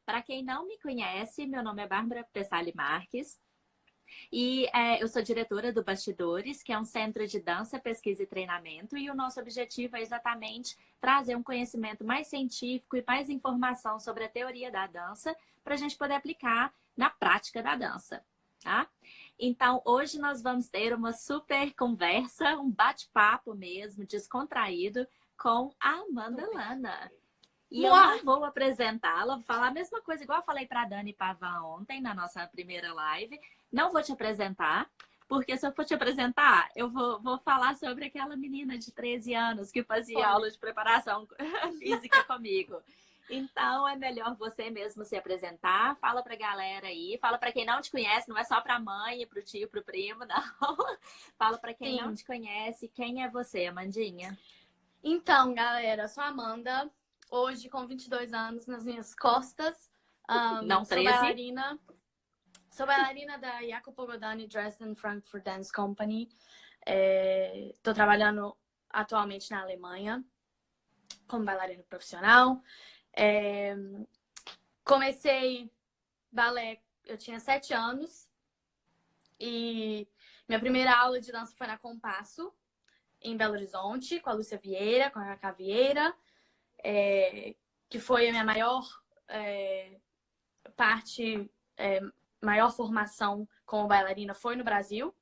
Para quem não me conhece, meu nome é Bárbara Pessali Marques e eu sou diretora do Bastidores, que é um centro de dança, pesquisa e treinamento, e o nosso objetivo é exatamente trazer um conhecimento mais científico e mais informação sobre a teoria da dança para a gente poder aplicar na prática da dança, tá? Então, hoje nós vamos ter uma super conversa, um bate-papo mesmo, descontraído, com a Amanda Lana. E eu Uau! não vou apresentá-la, vou falar a mesma coisa, igual eu falei para a Dani Pavan ontem, na nossa primeira live. Não vou te apresentar, porque se eu for te apresentar, eu vou falar sobre aquela menina de 13 anos que fazia Olha, aula de preparação física comigo. Então, é melhor você mesmo se apresentar. Fala pra galera aí. Fala pra quem não te conhece, não é só pra mãe, pro tio, pro primo, não. Fala pra quem não sim. te conhece. Quem é você, Amandinha? Então, galera, eu sou a Amanda, hoje com 22 anos nas minhas costas. Não Sou 13? bailarina. Sou bailarina da Jacopo Godani Dresden Frankfurt Dance Company. Estou trabalhando atualmente na Alemanha como bailarina profissional. É, Comecei balé, eu tinha 7 anos e minha primeira aula de dança foi na Compasso, em Belo Horizonte, com a Lúcia Vieira, com a Cacá Vieira, que foi a minha maior parte, maior formação como bailarina foi no Brasil,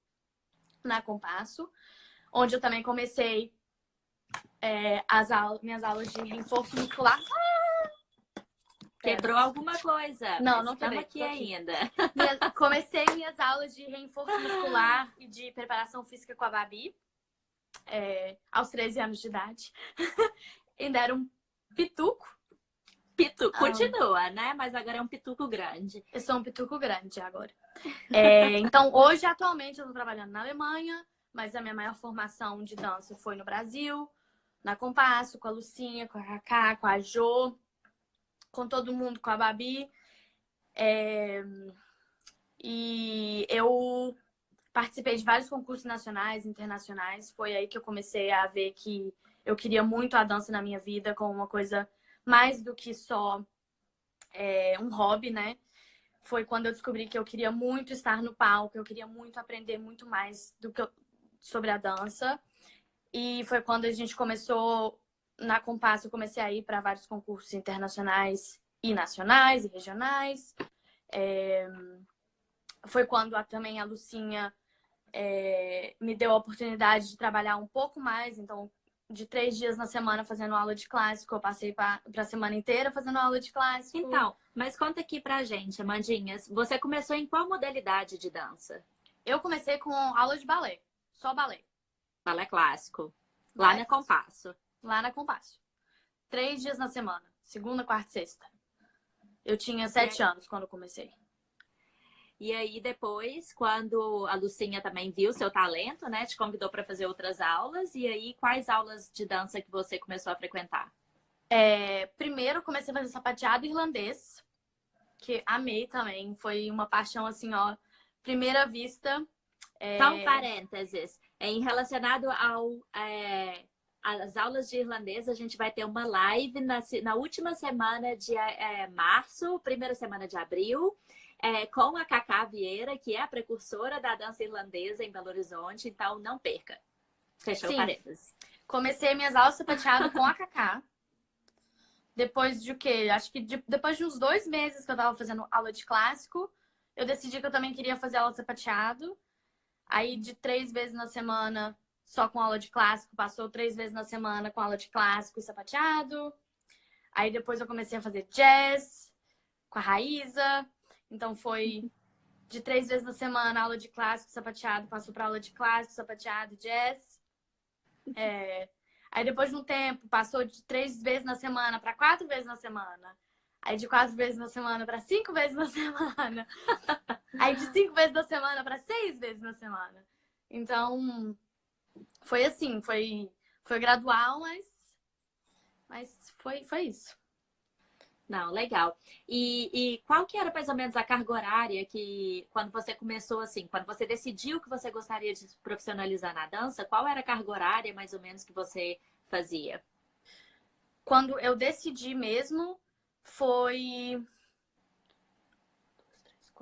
na Compasso, onde eu também comecei minhas aulas de reforço muscular. Quebrou alguma coisa, Não, mas não estamos quebrei, aqui tô aqui. ainda. Comecei minhas aulas de reforço muscular e de preparação física com a Babi, aos 13 anos de idade. Ainda era um pituco. Pitu, continua, né? Mas agora é um pituco grande. Eu sou um pituco grande agora. Então, hoje, atualmente, eu estou trabalhando na Alemanha, mas a minha maior formação de dança foi no Brasil, na Compasso, com a Lucinha, com a Cacá, com a Jo, com todo mundo, com a Babi. E eu participei de vários concursos nacionais e internacionais. Foi aí que eu comecei a ver que eu queria muito a dança na minha vida como uma coisa mais do que só um hobby, né? Foi quando eu descobri que eu queria muito estar no palco, eu queria muito aprender muito mais sobre a dança. E foi quando a gente começou, na Compasso, eu comecei a ir para vários concursos internacionais e nacionais e regionais. Foi quando também a Lucinha me deu a oportunidade de trabalhar um pouco mais. Então, de 3 dias na semana fazendo aula de clássico, eu passei para a semana inteira fazendo aula de clássico. Então, mas conta aqui pra gente, Amandinha, você começou em qual modalidade de dança? Eu comecei com aula de balé, só balé. Balé clássico. Lá Balé na clássico. Compasso. Lá na Compasso. 3 dias na semana. Segunda, quarta e sexta. Eu tinha E 7 anos quando eu comecei. E aí depois, quando a Lucinha também viu seu talento, né, te convidou para fazer outras aulas. E aí, quais aulas de dança que você começou a frequentar? Primeiro eu comecei a fazer sapateado irlandês, que amei também. Foi uma paixão assim, ó, primeira vista. Só um parênteses. Em relacionado às aulas de irlandês, a gente vai ter uma live na última semana de março, primeira semana de abril, com a Cacá Vieira, que é a precursora da dança irlandesa em Belo Horizonte. Então, não perca. Fechou o Sim, parênteses. comecei minhas aulas de sapateado com a Cacá. Depois de o quê? Acho que depois de uns 2 meses que eu tava fazendo aula de clássico, eu decidi que eu também queria fazer aula de sapateado. Aí, de 3 vezes na semana, só com aula de clássico, passou 3 vezes na semana com aula de clássico e sapateado. Aí, depois eu comecei a fazer jazz com a Raíza. Então, foi de 3 vezes na semana aula de clássico, sapateado, passou para aula de clássico, sapateado, jazz. Aí, depois de um tempo, passou de 3 vezes na semana para 4 vezes na semana. Aí, de 4 vezes na semana para 5 vezes na semana. Aí, de 5 vezes na semana para 6 vezes na semana. Então, foi assim, foi gradual, mas foi isso. Não, legal. E qual que era mais ou menos a carga horária que, quando você começou assim, quando você decidiu que você gostaria de se profissionalizar na dança, qual era a carga horária mais ou menos que você fazia? Quando eu decidi mesmo, foi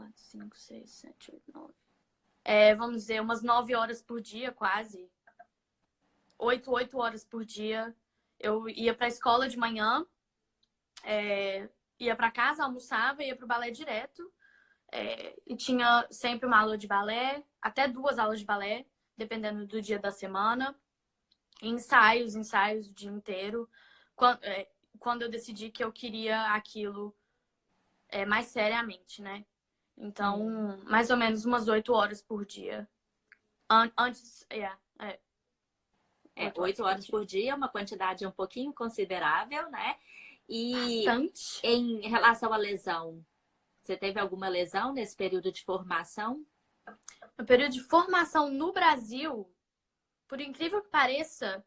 4, 5, 6, 7, 8, 9. Vamos dizer, umas 9 horas por dia, quase. 8 horas por dia. Eu ia pra escola de manhã, ia pra casa, almoçava, ia pro balé direto. E tinha sempre uma aula de balé, até 2 aulas de balé, dependendo do dia da semana. Ensaios o dia inteiro. Quando eu decidi que eu queria aquilo mais seriamente, né? Então, mais ou menos umas 8 horas por dia. Antes, 8 horas por dia é uma quantidade um pouquinho considerável, né? E bastante. em relação à lesão, você teve alguma lesão nesse período de formação? No período de formação no Brasil, por incrível que pareça,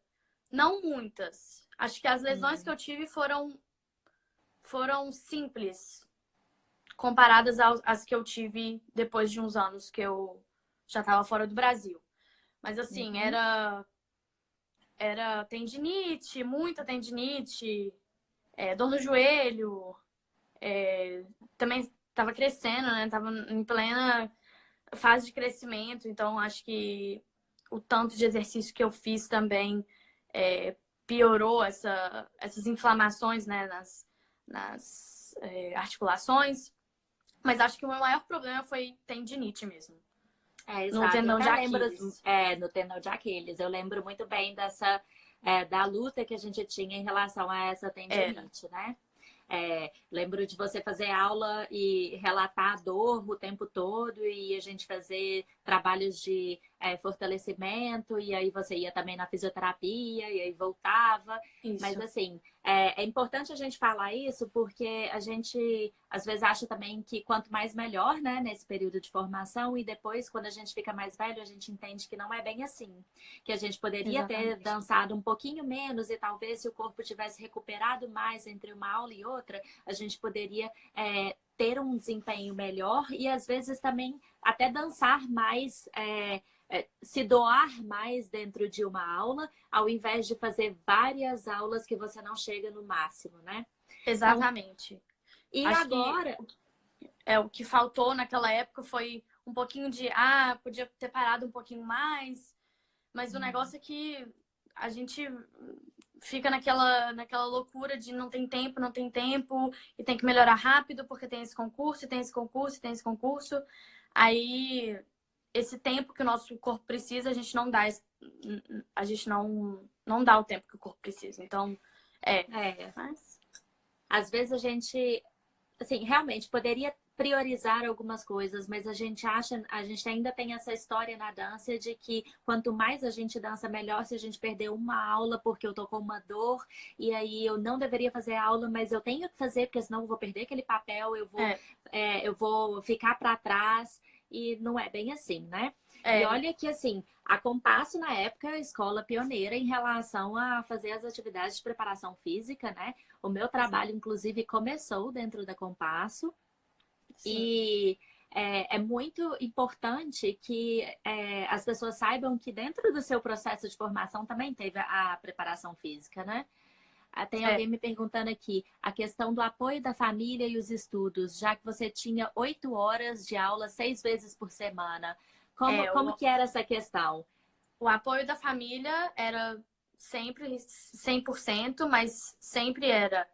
não muitas. Acho que as lesões que eu tive foram simples, comparadas às que eu tive depois de uns anos que eu já estava fora do Brasil. Mas assim, era tendinite, muita tendinite, dor no joelho, também estava crescendo, né? Tava em plena fase de crescimento, então acho que o tanto de exercício que eu fiz também piorou essas inflamações, né, nas articulações. Mas acho que o meu maior problema foi tendinite mesmo. No Exato. Eu tendão de até lembro, Aquiles. no tendão de Aquiles. Eu lembro muito bem da luta que a gente tinha em relação a essa tendinite, né? Lembro de você fazer aula e relatar a dor o tempo todo e a gente fazer trabalhos de fortalecimento e aí você ia também na fisioterapia e aí voltava. Isso. Mas assim, é importante a gente falar isso porque a gente às vezes acha também que quanto mais melhor, né, nesse período de formação e depois quando a gente fica mais velho a gente entende que não é bem assim. Que a gente poderia ter dançado um pouquinho menos e talvez se o corpo tivesse recuperado mais entre uma aula e outra, a gente poderia ter um desempenho melhor e às vezes também até dançar mais, se doar mais dentro de uma aula, ao invés de fazer várias aulas que você não chega no máximo, né? Exatamente. Então, e acho agora... que o que faltou naquela época foi um pouquinho de, podia ter parado um pouquinho mais, mas o negócio é que a gente fica naquela loucura de não tem tempo, e tem que melhorar rápido porque tem esse concurso, tem esse concurso, tem esse concurso. Aí, esse tempo que o nosso corpo precisa, a gente não dá, não dá o tempo que o corpo precisa. Então, mas... Às vezes a gente, assim, realmente poderia priorizar algumas coisas, mas a gente ainda tem essa história na dança de que quanto mais a gente dança, melhor se a gente perder uma aula porque eu tô com uma dor e aí eu não deveria fazer aula, mas eu tenho que fazer porque senão eu vou perder aquele papel, eu vou ficar para trás e não é bem assim, né? E olha que assim, a Compasso na época é a escola pioneira em relação a fazer as atividades de preparação física, né? O meu trabalho, inclusive, começou dentro da Compasso. Sim. E é muito importante que as pessoas saibam que dentro do seu processo de formação também teve a preparação física, né? Tem alguém me perguntando aqui, a questão do apoio da família e os estudos, já que você tinha 8 horas de aula 6 vezes por semana. Como que era essa questão? O apoio da família era sempre 100%, mas sempre era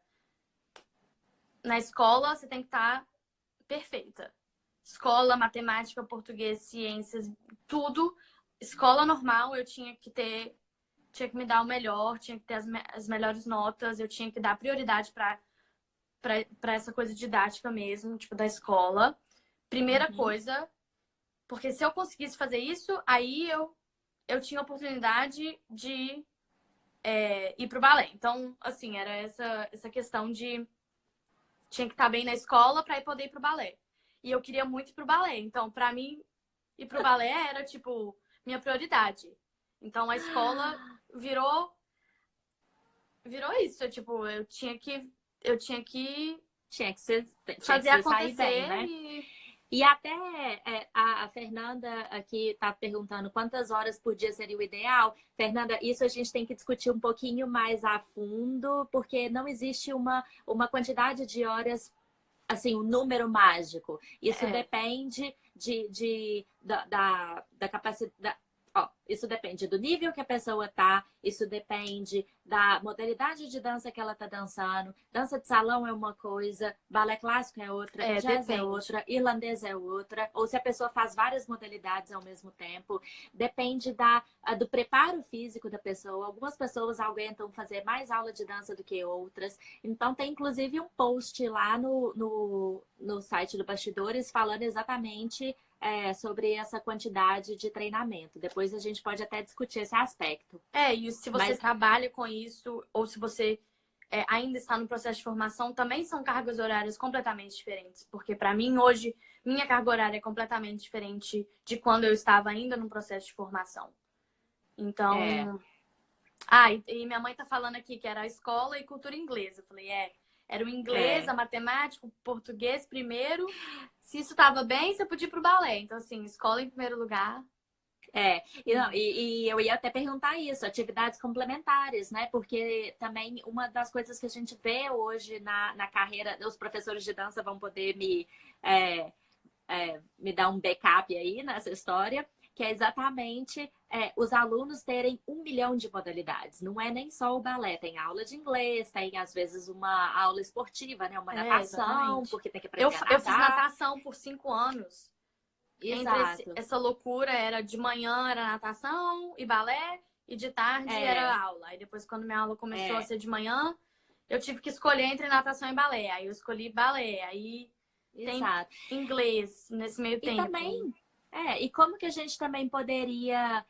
na escola você tem que estar perfeita. Escola, matemática, português, ciências, tudo. Escola normal eu tinha que me dar o melhor, tinha que ter as melhores notas, eu tinha que dar prioridade para essa coisa didática mesmo, tipo, da escola. Primeira coisa, porque se eu conseguisse fazer isso, aí eu tinha a oportunidade de ir pro balé. Então, assim, era essa questão de tinha que estar bem na escola para poder ir pro balé. E eu queria muito ir pro balé. Então, para mim, ir pro balé era, tipo, minha prioridade. Então, a escola virou isso. Tipo, eu tinha que fazer acontecer bem, né? E até a Fernanda aqui está perguntando quantas horas por dia seria o ideal. Fernanda, isso a gente tem que discutir um pouquinho mais a fundo, porque não existe uma quantidade de horas assim, um número mágico. Isso É, depende da capacidade. Ó, isso depende do nível que a pessoa tá, isso depende da modalidade de dança que ela tá dançando. Dança de salão é uma coisa, balé clássico é outra, jazz é depende. outra, irlandês é outra, ou se a pessoa faz várias modalidades ao mesmo tempo. Depende do preparo físico da pessoa. Algumas pessoas aguentam fazer mais aula de dança do que outras. Então, tem inclusive um post lá no site do Bastidores falando exatamente sobre essa quantidade de treinamento. Depois a gente pode até discutir esse aspecto. E se você Mas trabalha com isso, ou se você ainda está no processo de formação, também são cargas horárias completamente diferentes. Porque para mim, hoje, minha carga horária é completamente diferente de quando eu estava ainda no processo de formação. é, Então. E minha mãe tá falando aqui que era a escola e cultura inglesa. Eu falei, era o inglês, é, a matemática, o português primeiro. Se isso tava bem, você podia ir pro balé. Então, assim, escola em primeiro lugar. E, não, e eu ia até perguntar isso, atividades complementares, né? Porque também uma das coisas que a gente vê hoje na carreira, os professores de dança vão poder é, me dar um backup aí nessa história, que é exatamente os alunos terem 1 milhão de modalidades. Não é nem só o balé, tem aula de inglês, tem às vezes uma aula esportiva, né? Uma natação, Exatamente. porque tem que Eu, aprender a eu fiz nadar. natação por 5 anos. Entre Exato. essa loucura, era de manhã era natação e balé, e de tarde era É, aula. Aí depois, quando minha aula começou a é, ser de manhã, eu tive que escolher entre natação e balé. Aí eu escolhi balé. Aí tem exato. inglês nesse meio E tempo. também, e como que a gente também poderia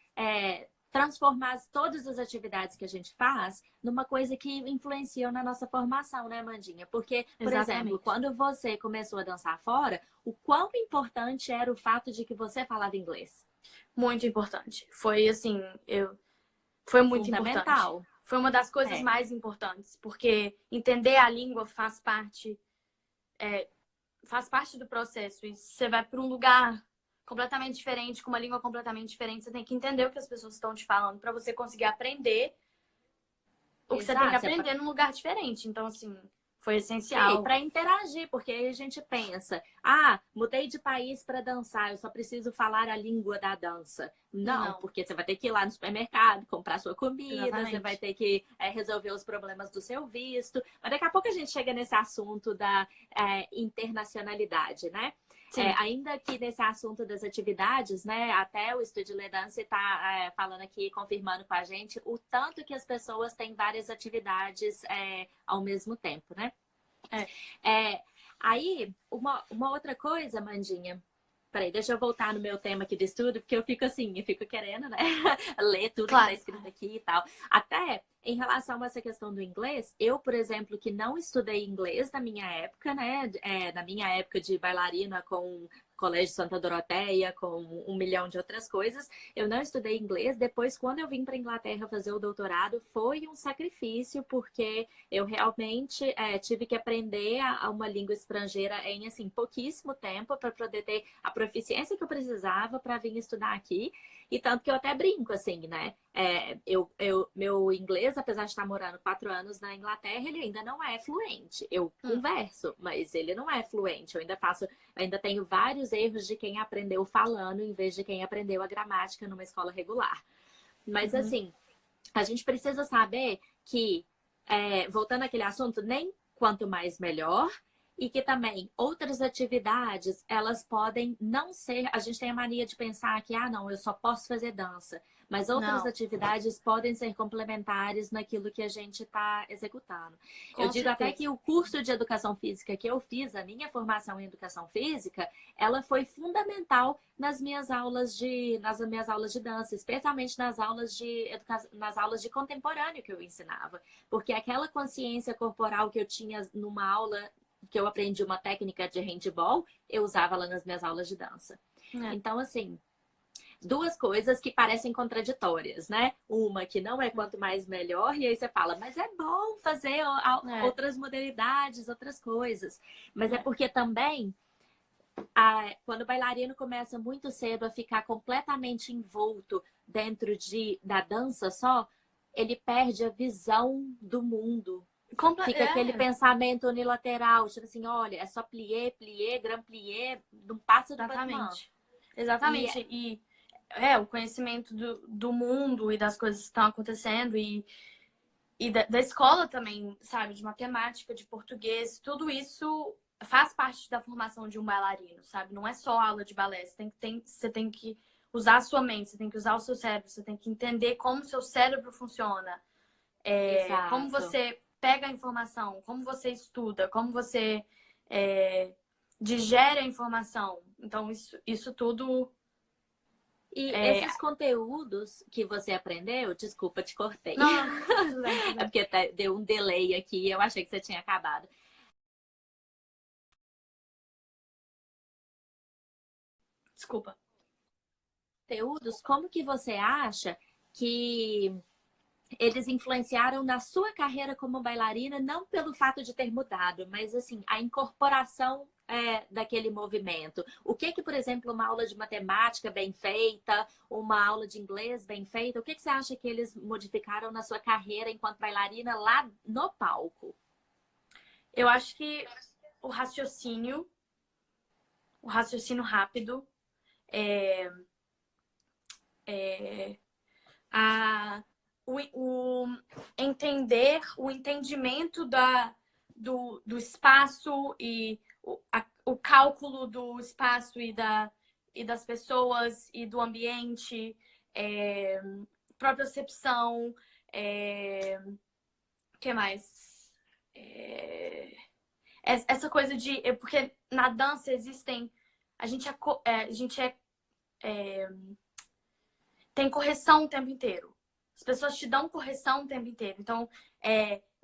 transformar todas as atividades que a gente faz numa coisa que influenciou na nossa formação, né, Mandinha? Porque, por exemplo, Exatamente. quando você começou a dançar fora, o quão importante era o fato de que você falava inglês? Muito importante. Foi assim, foi muito importante. Fundamental. Foi uma das coisas É, mais importantes, porque entender a língua faz parte do processo. E você vai para um lugar completamente diferente, com uma língua completamente diferente, você tem que entender o que as pessoas estão te falando para você conseguir aprender o que você tem que exato. aprender num lugar diferente. Então, assim, foi E essencial. para interagir, porque aí a gente pensa, mudei de país para dançar, eu só preciso falar a língua da dança. Não, Não, porque você vai ter que ir lá no supermercado, comprar sua comida, você vai exatamente. ter que resolver os problemas do seu visto. Mas daqui a pouco a gente chega nesse assunto da internacionalidade, né? Sim, Ainda que nesse assunto das atividades, né? Até o Estúdio Le Dance está falando aqui, confirmando com a gente o tanto que as pessoas têm várias atividades ao mesmo tempo, né? é, É, aí, uma outra coisa, Mandinha. Peraí, deixa eu voltar no meu tema aqui de estudo, porque eu fico assim, eu fico querendo, né? Ler tudo que está claro. escrito aqui e tal. Até em relação a essa questão do inglês, eu, por exemplo, que não estudei inglês na minha época, né? Na minha época de bailarina com Colégio Santa Doroteia, com 1 milhão de outras coisas, eu não estudei inglês. Depois, quando eu vim para Inglaterra fazer o doutorado, foi um sacrifício, porque eu realmente tive que aprender uma língua estrangeira em assim pouquíssimo tempo para poder ter a proficiência que eu precisava para vir estudar aqui. E tanto que eu até brinco assim, né? Meu inglês, apesar de estar morando 4 anos na Inglaterra, ele ainda não é fluente. Eu Hum, converso, mas ele não é fluente. Eu ainda tenho vários erros de quem aprendeu falando em vez de quem aprendeu a gramática numa escola regular. Mas uhum. assim, a gente precisa saber que, voltando àquele assunto, nem quanto mais melhor, e que também outras atividades, elas podem não ser. A gente tem a mania de pensar que, não, eu só posso fazer dança. Mas outras Não, atividades podem ser complementares naquilo que a gente está executando. Eu com digo até certeza. que o curso de educação física que eu fiz, a minha formação em educação física, ela foi fundamental nas minhas aulas de dança, especialmente nas aulas de contemporâneo que eu ensinava, porque aquela consciência corporal que eu tinha numa aula que eu aprendi uma técnica de handball, eu usava lá nas minhas aulas de dança. É, Então, assim, duas coisas que parecem contraditórias, né? Uma que não é quanto mais melhor, e aí você fala, mas é bom fazer é, outras modalidades, outras coisas. Mas é é. porque também quando o bailarino começa muito cedo a ficar completamente envolto dentro da dança só, ele perde a visão do mundo. Fica aquele pensamento unilateral, tipo assim, olha, é só plié, plié, grand plié, não passa do battement. Exatamente. E o conhecimento do mundo e das coisas que estão acontecendo e da escola também, sabe? De matemática, de português, tudo isso faz parte da formação de um bailarino, sabe? Não é só aula de balé. Você tem que usar a sua mente, você tem que usar o seu cérebro, você tem que entender como o seu cérebro funciona. Como você pega a informação, como você estuda, como você digere a informação. Então, isso tudo... E esses conteúdos que você aprendeu, desculpa, te cortei. Não, tudo bem, tudo bem. É porque deu um delay aqui e eu achei que você tinha acabado. Desculpa. Conteúdos, como que você acha que eles influenciaram na sua carreira como bailarina, não pelo fato de ter mudado, mas assim, a incorporação daquele movimento. O que que, por exemplo, uma aula de matemática bem feita, uma aula de inglês bem feita, o que que você acha que eles modificaram na sua carreira enquanto bailarina lá no palco? Eu acho que o raciocínio rápido, o entendimento do espaço e o cálculo do espaço e das pessoas e do ambiente, propriocepção, o que mais? Essa coisa de... Porque na dança existem... A gente tem correção o tempo inteiro. As pessoas te dão correção o tempo inteiro. Então,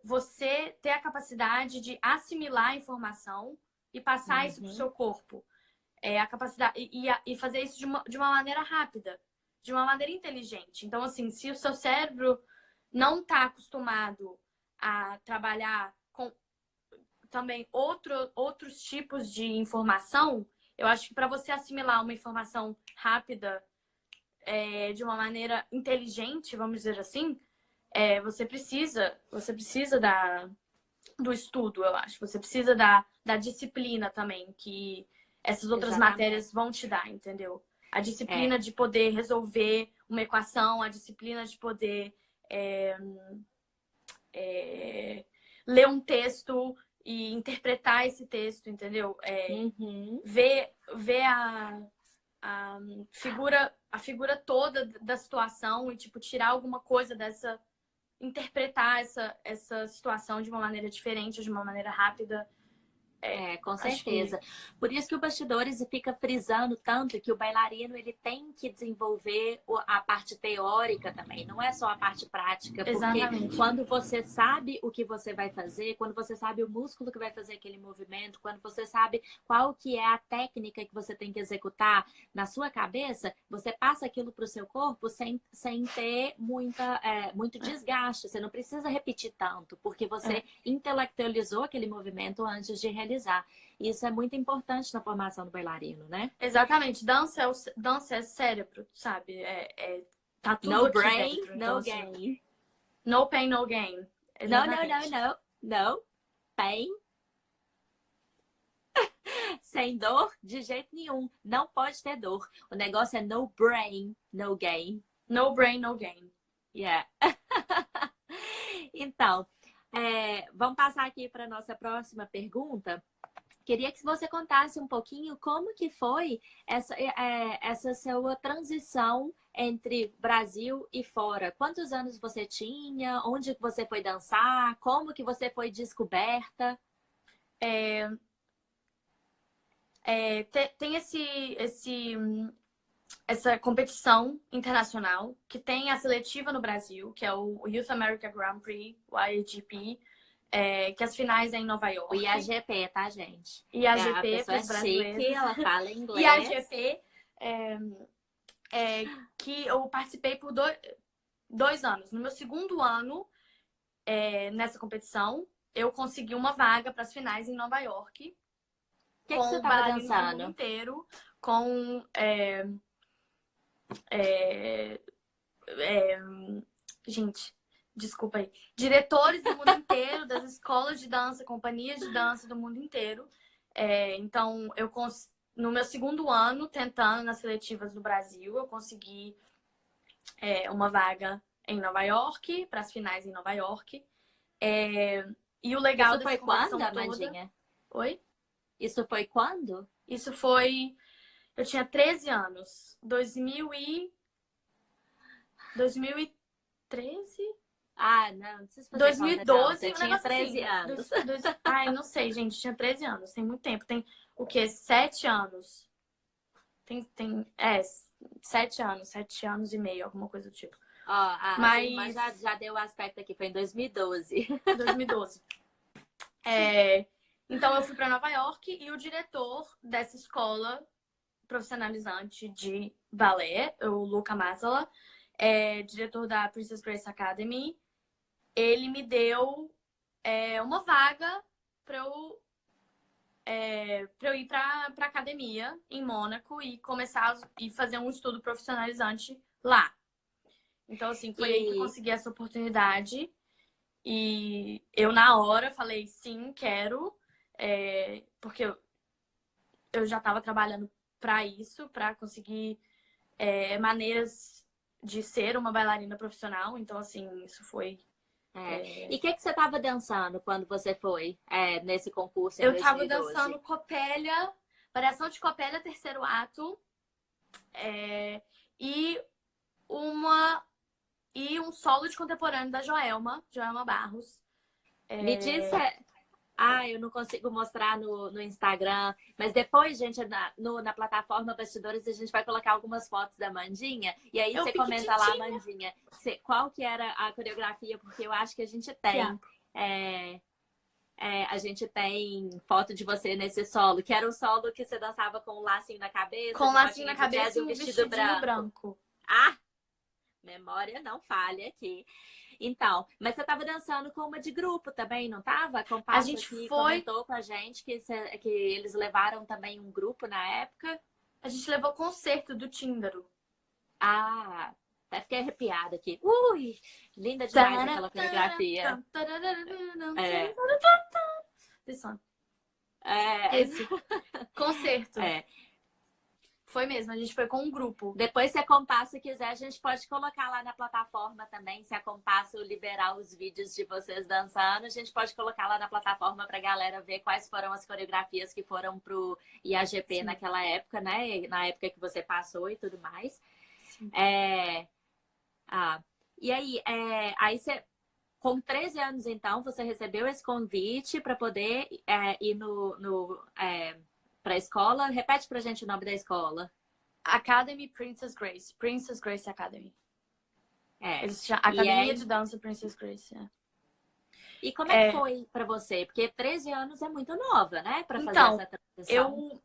você ter a capacidade de assimilar a informação e passar isso para o seu corpo. A capacidade e fazer isso de uma maneira rápida, de uma maneira inteligente. Então, assim, se o seu cérebro não está acostumado a trabalhar com também outros tipos de informação, eu acho que para você assimilar uma informação rápida, de uma maneira inteligente, vamos dizer assim, você precisa do estudo, eu acho. Você precisa da disciplina também, que essas outras matérias vão te dar, entendeu? A disciplina de poder resolver uma equação, a disciplina de poder ler um texto e interpretar esse texto, entendeu? Ver a figura toda da situação e, tipo, tirar alguma coisa dessa... Interpretar essa situação de uma maneira diferente, de uma maneira rápida. Com certeza. Por isso que o Bastidores fica frisando tanto que o bailarino ele tem que desenvolver a parte teórica também, não é só a parte prática. Exatamente. Porque quando você sabe o que você vai fazer, quando você sabe o músculo que vai fazer aquele movimento, quando você sabe qual que é a técnica que você tem que executar na sua cabeça, você passa aquilo para o seu corpo sem ter muito desgaste. Você não precisa repetir tanto, porque você intelectualizou aquele movimento antes de realizar. Isso é muito importante na formação do bailarino, né? Exatamente. Dança é cérebro, sabe? Tá tudo no aqui brain, dentro. no Então, gain. Assim, no pain, no gain. Exatamente. No pain. Sem dor, de jeito nenhum. Não pode ter dor. O negócio é no brain, no gain. No brain, no gain. Yeah. Então, vamos passar aqui para a nossa próxima pergunta. Queria que você contasse um pouquinho como que foi essa sua transição entre Brasil e fora. Quantos anos você tinha? Onde você foi dançar? Como que você foi descoberta? Tem essa competição internacional que tem a seletiva no Brasil, que é o Youth America Grand Prix, o IAGP, que as finais é em Nova York. O IAGP, tá, gente? IAGP, para os brasileiros. Chique, ela fala inglês. IAGP, que eu participei por 2 anos. No meu segundo ano, nessa competição, eu consegui uma vaga para as finais em Nova York. O que você estava dançando? Do mundo inteiro, com gente, desculpa aí, diretores do mundo inteiro, das escolas de dança, companhias de dança do mundo inteiro. Então, no meu segundo ano, tentando nas seletivas do Brasil, eu consegui uma vaga em Nova York, para as finais em Nova York. E o legal Isso dessa foi competição quando, toda... Amandinha? Oi? Isso foi quando? Isso foi... Eu tinha 13 anos. 2013? Ah, não precisa fazer conta, não. 2012, Você um tinha negócio 13 assim. anos. Ai, não sei, gente. Tinha 13 anos. Tem muito tempo. Tem o quê? 7 anos. Tem 7 anos. 7 anos e meio, alguma coisa do tipo. Ó, a sua irmã Mas... já deu o aspecto aqui, foi em 2012. 2012. Então, eu fui para Nova York e o diretor dessa escola profissionalizante de balé, o Luca Mazzola, diretor da Princess Grace Academy, ele me deu uma vaga para eu ir para academia em Mônaco e começar e fazer um estudo profissionalizante lá. Então, assim, foi aí que eu consegui essa oportunidade. E eu, na hora, falei, sim, quero. Porque eu já estava trabalhando para isso, para conseguir maneiras de ser uma bailarina profissional. Então, assim, isso foi... E o que você estava dançando quando você foi nesse concurso em Eu 2012? estava dançando Copélia, variação de Copélia, terceiro ato. E um solo de contemporâneo da Joelma Barros. Me diz... eu não consigo mostrar no Instagram, mas depois, gente, na plataforma Bastidores, a gente vai colocar algumas fotos da Mandinha, e aí você comenta lá, Mandinha, qual que era a coreografia, porque eu acho que a gente tem. A gente tem foto de você nesse solo, que era o solo que você dançava com um lacinho na cabeça. Com um lacinho na cabeça e um vestido branco. Ah! Memória não falha aqui. Então, mas você estava dançando com uma de grupo também, não estava? A gente comentou com a gente que eles levaram também um grupo na época. A gente levou concerto do Tíndaro. Ah, até fiquei arrepiada aqui. Ui, linda demais aquela coreografia. Esse concerto. Foi mesmo, a gente foi com um grupo. Depois, se a Compasso quiser, a gente pode colocar lá na plataforma também. Se a Compasso liberar os vídeos de vocês dançando, a gente pode colocar lá na plataforma pra galera ver quais foram as coreografias que foram pro IAGP naquela época, né? Na época que você passou e tudo mais. Sim. E aí você... Com 13 anos, então, você recebeu esse convite para poder ir para a escola. Repete pra gente o nome da escola. Academy Princess Grace. Princess Grace Academy. Academia de Dança Princess Grace. E como é que foi para você? Porque 13 anos é muito nova, né? Para fazer essa transição.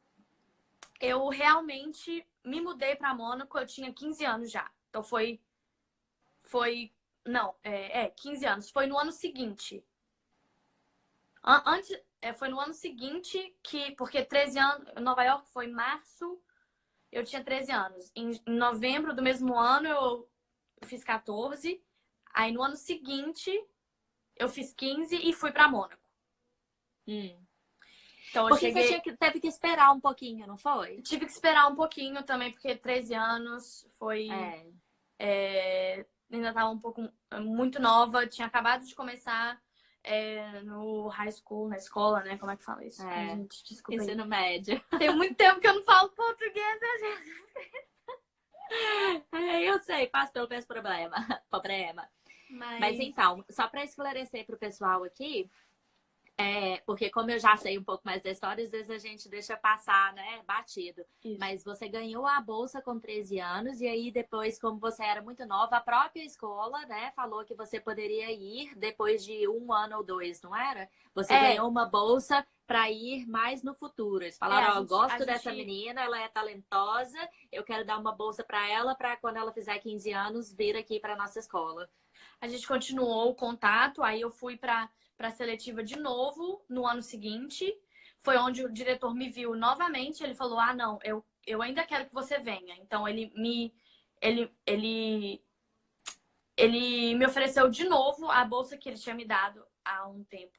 Eu realmente me mudei para Mônaco, eu tinha 15 anos já. Então foi 15 anos. Foi no ano seguinte. Foi no ano seguinte porque 13 anos, Nova York foi em março, eu tinha 13 anos. Em novembro do mesmo ano eu fiz 14. Aí no ano seguinte eu fiz 15 e fui para Mônaco. Então, porque você teve que esperar um pouquinho, não foi? Tive que esperar um pouquinho também, porque 13 anos foi... ainda estava um pouco muito nova, tinha acabado de começar no high school, na escola, né? Como é que fala isso? Gente, desculpa. Ensino médio. Tem muito tempo que eu não falo português, né, gente? Eu sei, passo pelo mesmo problema. Mas então, só para esclarecer para o pessoal aqui, porque como eu já sei um pouco mais da história, às vezes a gente deixa passar, né, batido. Isso. Mas você ganhou a bolsa com 13 anos e aí depois, como você era muito nova, a própria escola, né, falou que você poderia ir depois de 1 ano ou 2, não era? Você ganhou uma bolsa para ir mais no futuro. Eles falaram, eu gosto dessa menina, ela é talentosa, eu quero dar uma bolsa para ela, para quando ela fizer 15 anos, vir aqui para nossa escola. A gente continuou o contato, aí eu fui para a seletiva de novo no ano seguinte. Foi onde o diretor me viu novamente. Ele falou, não, eu ainda quero que você venha. Então, ele ele me ofereceu de novo a bolsa que ele tinha me dado há um tempo,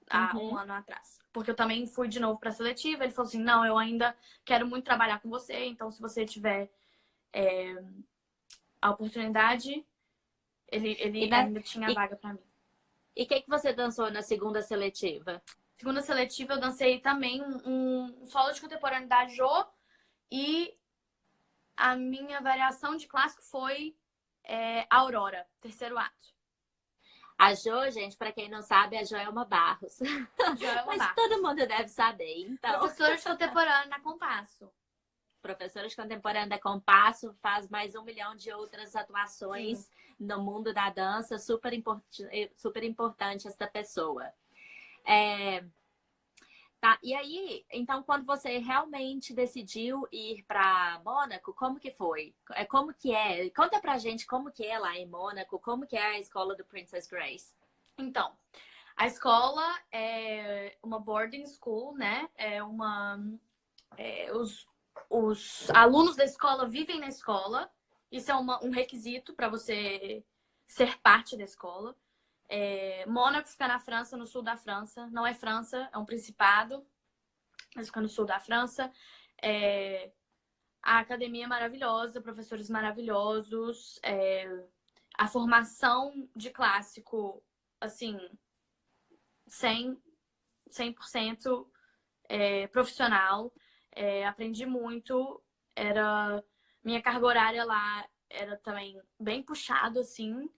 há um ano atrás. Porque eu também fui de novo para a seletiva. Ele falou assim, não, eu ainda quero muito trabalhar com você, então se você tiver a oportunidade, ele ainda tinha vaga para mim. E o que você dançou na segunda seletiva? Segunda seletiva, eu dancei também um solo de contemporâneo da Jo. E a minha variação de clássico foi Aurora, terceiro ato. A Jo, gente, para quem não sabe, a Joelma Barros. Joelma Mas Barros. todo mundo deve saber, então. Professora de contemporâneo na Compasso. Professora de contemporânea da Compasso, faz mais 1 milhão de outras atuações no mundo da dança. Super importante essa pessoa. Tá, e aí, então, quando você realmente decidiu ir para Mônaco, como que foi? Como que é? Conta pra gente como que é lá em Mônaco, como que é a escola do Princess Grace. Então, a escola é uma boarding school, né? Os alunos da escola vivem na escola. Isso é um requisito para você ser parte da escola. Mônaco fica na França, no sul da França. Não é França, é um principado, mas fica no sul da França. A academia é maravilhosa, professores maravilhosos. A formação de clássico, assim, 100% profissional. Aprendi muito. Minha carga horária lá era também bem puxado, assim.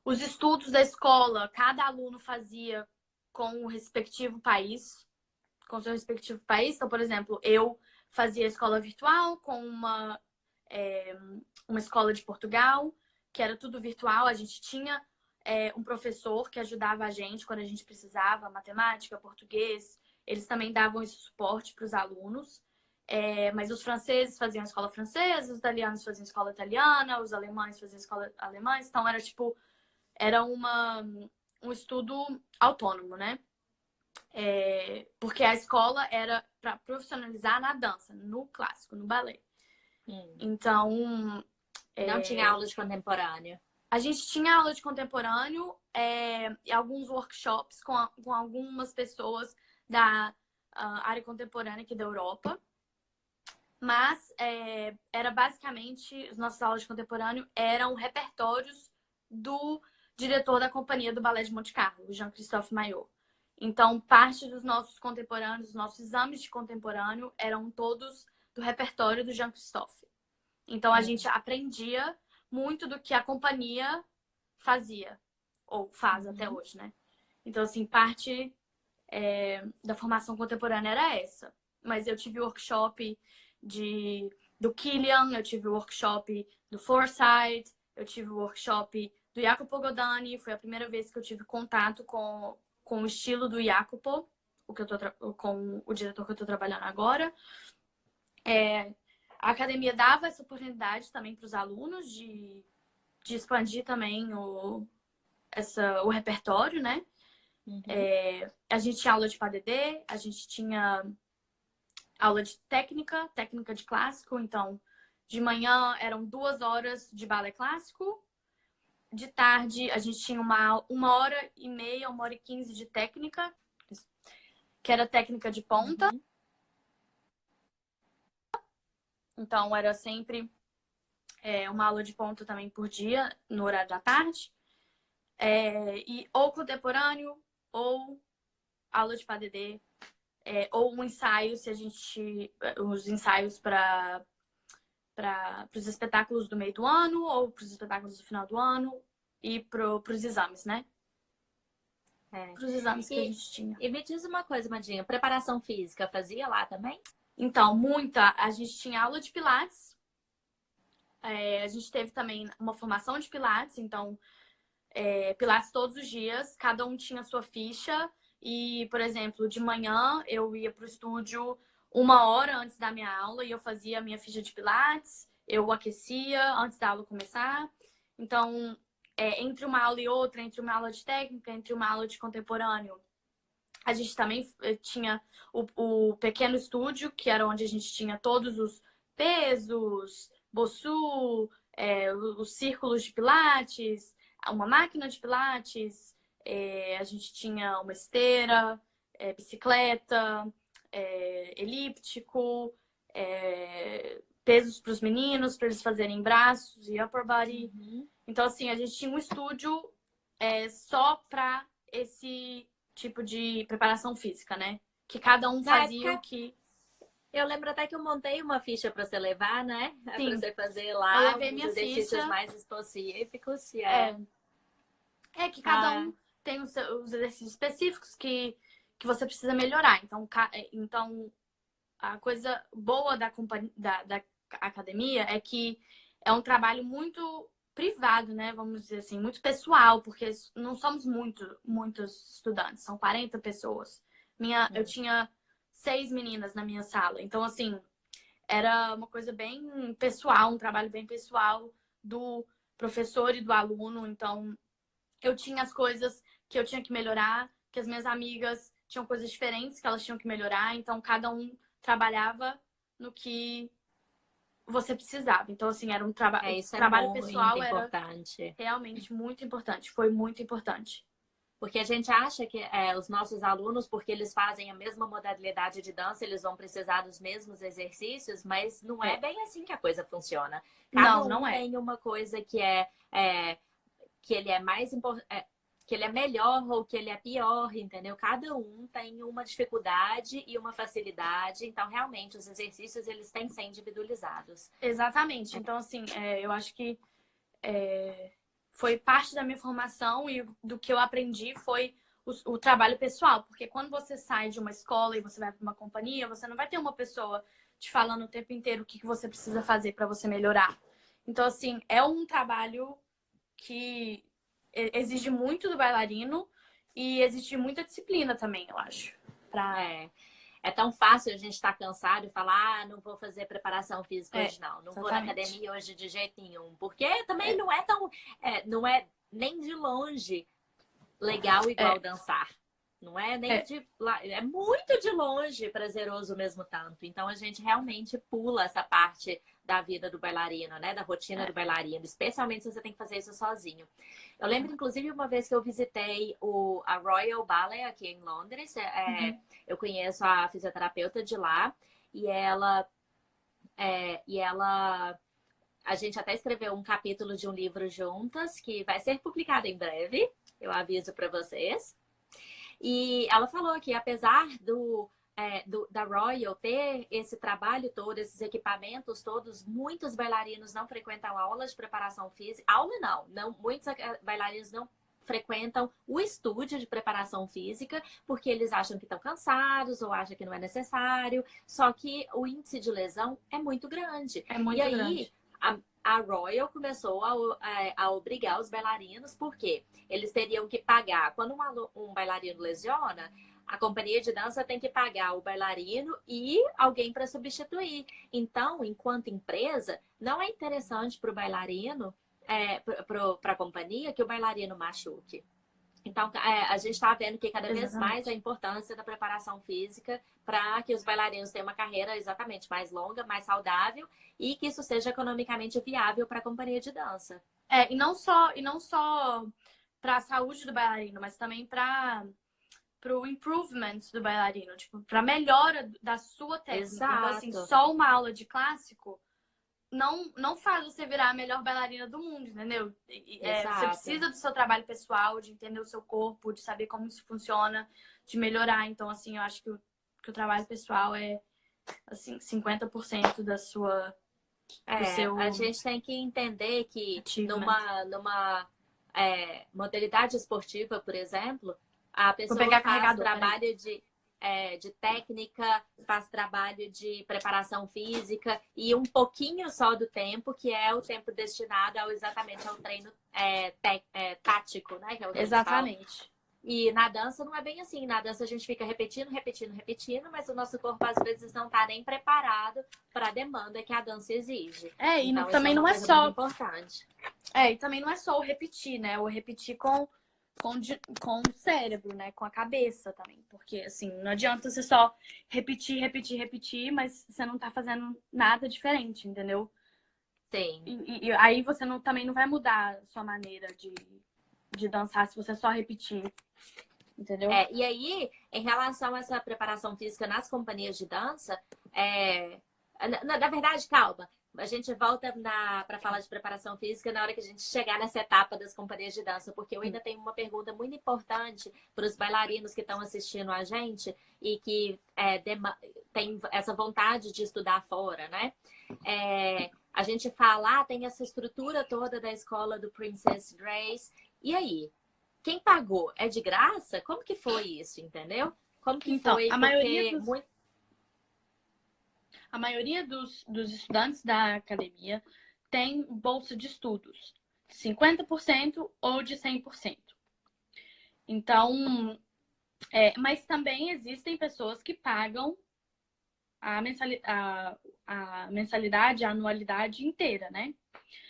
Os estudos da escola, cada aluno fazia com o respectivo país, com o seu respectivo país. Então, por exemplo, eu fazia escola virtual com uma escola de Portugal, que era tudo virtual. A gente tinha um professor que ajudava a gente quando a gente precisava, matemática, português. Eles também davam esse suporte para os alunos. Mas os franceses faziam escola francesa, os italianos faziam escola italiana, os alemães faziam escola alemã. Então, era um estudo autônomo, né? Porque a escola era para profissionalizar na dança, no clássico, no balé. Então... Não tinha aula de contemporâneo? A gente tinha aula de contemporâneo e alguns workshops com algumas pessoas da área contemporânea aqui da Europa. Mas era basicamente, as nossas aulas de contemporâneo eram repertórios do diretor da companhia do Balé de Monte Carlo, o Jean-Christophe Maillot. Então, parte dos nossos contemporâneos, os nossos exames de contemporâneo eram todos do repertório do Jean-Christophe. Então, a gente aprendia muito do que a companhia fazia, ou faz até hoje, né? Então, assim, parte da formação contemporânea era essa. Mas eu tive workshop do Kilian, eu tive workshop do Forsyth, eu tive workshop do Jacopo Godani. Foi a primeira vez que eu tive contato com o estilo do Jacopo, com o diretor que eu tô trabalhando agora. A academia dava essa oportunidade também para os alunos de expandir também o repertório, né? A gente tinha aula de PADD, a gente tinha aula de técnica de clássico. Então, de manhã eram 2 horas de balé clássico. De tarde, a gente tinha uma hora e meia, 1h15 de técnica, que era técnica de ponta. Então, era sempre uma aula de ponta também por dia, no horário da tarde. E ou contemporâneo, ou aula de PADD, ou um ensaio, os ensaios para os espetáculos do meio do ano, ou para os espetáculos do final do ano, e para os exames, né? Para os exames que a gente tinha. E me diz uma coisa, Madinha, preparação física fazia lá também? Então, a gente tinha aula de pilates. A gente teve também uma formação de pilates. Então, pilates todos os dias. Cada um tinha sua ficha. E, por exemplo, de manhã eu ia para o estúdio 1 hora antes da minha aula e eu fazia a minha ficha de pilates. Eu aquecia antes da aula começar. Então, entre uma aula e outra, entre uma aula de técnica, entre uma aula de contemporâneo, a gente também tinha o pequeno estúdio, que era onde a gente tinha todos os pesos, Bosu, os círculos de pilates, uma máquina de pilates, a gente tinha uma esteira, bicicleta, elíptico, pesos para os meninos, para eles fazerem braços e upper body. Uhum. Então, assim, a gente tinha um estúdio só para esse tipo de preparação física, né? Que cada um fazia o que... Eu lembro até que eu montei uma ficha para você levar, né? Para Sim. você fazer Eu lá levei os minha exercícios ficha. mais específicos. E que cada um tem os exercícios específicos que você precisa melhorar. Então a coisa boa da academia é que é um trabalho muito privado, né? Vamos dizer assim, muito pessoal, porque não somos muitos estudantes, são 40 pessoas. Eu tinha 6 meninas na minha sala. Então, assim, era uma coisa bem pessoal, um trabalho bem pessoal do professor e do aluno. Então, eu tinha as coisas que eu tinha que melhorar, que as minhas amigas tinham coisas diferentes que elas tinham que melhorar. Então, cada um trabalhava no que você precisava. Então, assim, era um trabalho. isso O é trabalho muito pessoal era importante. realmente muito importante. Foi muito importante. Porque a gente acha que os nossos alunos, porque eles fazem a mesma modalidade de dança, eles vão precisar dos mesmos exercícios, mas não é bem assim que a coisa funciona. Cada Não é. tem uma coisa que que ele é mais importante, que ele é melhor ou que ele é pior, entendeu? Cada um tem uma dificuldade e uma facilidade, então realmente os exercícios eles têm que ser individualizados. Exatamente. Então, assim, eu acho que foi parte da minha formação e do que eu aprendi foi o trabalho pessoal. Porque quando você sai de uma escola e você vai para uma companhia, você não vai ter uma pessoa te falando o tempo inteiro o que você precisa fazer para você melhorar. Então, assim, é um trabalho que exige muito do bailarino e exige muita disciplina também, eu acho. É tão fácil a gente estar cansado e falar, não vou fazer preparação física hoje não vou na academia hoje de jeito nenhum, porque também não é tão, não é nem de longe legal igual dançar. Não é nem de lá, é muito de longe prazeroso mesmo tanto. Então a gente realmente pula essa parte da vida do bailarino, né? Da rotina do bailarino, especialmente se você tem que fazer isso sozinho. Eu lembro, inclusive, uma vez que eu visitei a Royal Ballet aqui em Londres. Eu conheço a fisioterapeuta de lá e a gente até escreveu um capítulo de um livro juntas que vai ser publicado em breve. Eu aviso para vocês. E ela falou que apesar da Royal ter esse trabalho todo, esses equipamentos todos, muitos bailarinos não frequentam aulas de preparação física. Aula não. Muitos bailarinos não frequentam o estúdio de preparação física porque eles acham que estão cansados ou acham que não é necessário. Só que o índice de lesão é muito grande. É muito grande. A Royal começou a obrigar os bailarinos, porque eles teriam que pagar. Quando um bailarino lesiona, a companhia de dança tem que pagar o bailarino e alguém para substituir. Então, enquanto empresa, não é interessante para o bailarino, para a companhia, que o bailarino machuque. Então, a gente está vendo que cada vez mais a importância da preparação física para que os bailarinos tenham uma carreira exatamente mais longa, mais saudável e que isso seja economicamente viável para a companhia de dança. E não só para a saúde do bailarino, mas também para o improvement do bailarino, tipo, para melhora da sua técnica. Exato. Então, assim, só uma aula de clássico não faz você virar a melhor bailarina do mundo, entendeu? Você precisa do seu trabalho pessoal, de entender o seu corpo, de saber como isso funciona, de melhorar. Então, assim, eu acho que o trabalho pessoal é, assim, 50% da sua... A gente tem que entender que numa modalidade esportiva, por exemplo, a pessoa faz trabalho de técnica, faz trabalho de preparação física e um pouquinho só do tempo, que é o tempo destinado exatamente ao treino tático, né? Que é o que exatamente. E na dança não é bem assim. Na dança a gente fica repetindo, mas o nosso corpo às vezes não está nem preparado para a demanda que a dança exige. Então, e também não é só importante. E também não é só o repetir, né? O repetir com o cérebro, né? Com a cabeça também. Porque, assim, não adianta você só repetir, mas você não tá fazendo nada diferente, entendeu? Sim. E aí você também não vai mudar a sua maneira de dançar se você só repetir, entendeu? E aí, em relação a essa preparação física nas companhias de dança, na verdade, calma, a gente volta para falar de preparação física na hora que a gente chegar nessa etapa das companhias de dança, porque eu ainda tenho uma pergunta muito importante para os bailarinos que estão assistindo a gente e que tem essa vontade de estudar fora, né? A gente fala, tem essa estrutura toda da escola do Princess Grace, e aí? Quem pagou? É de graça? Como que foi isso, entendeu? Como que Então, foi? a maioria dos estudantes da academia tem bolsa de estudos, 50% ou de 100%. Então, mas também existem pessoas que pagam a mensalidade, a anualidade inteira, né?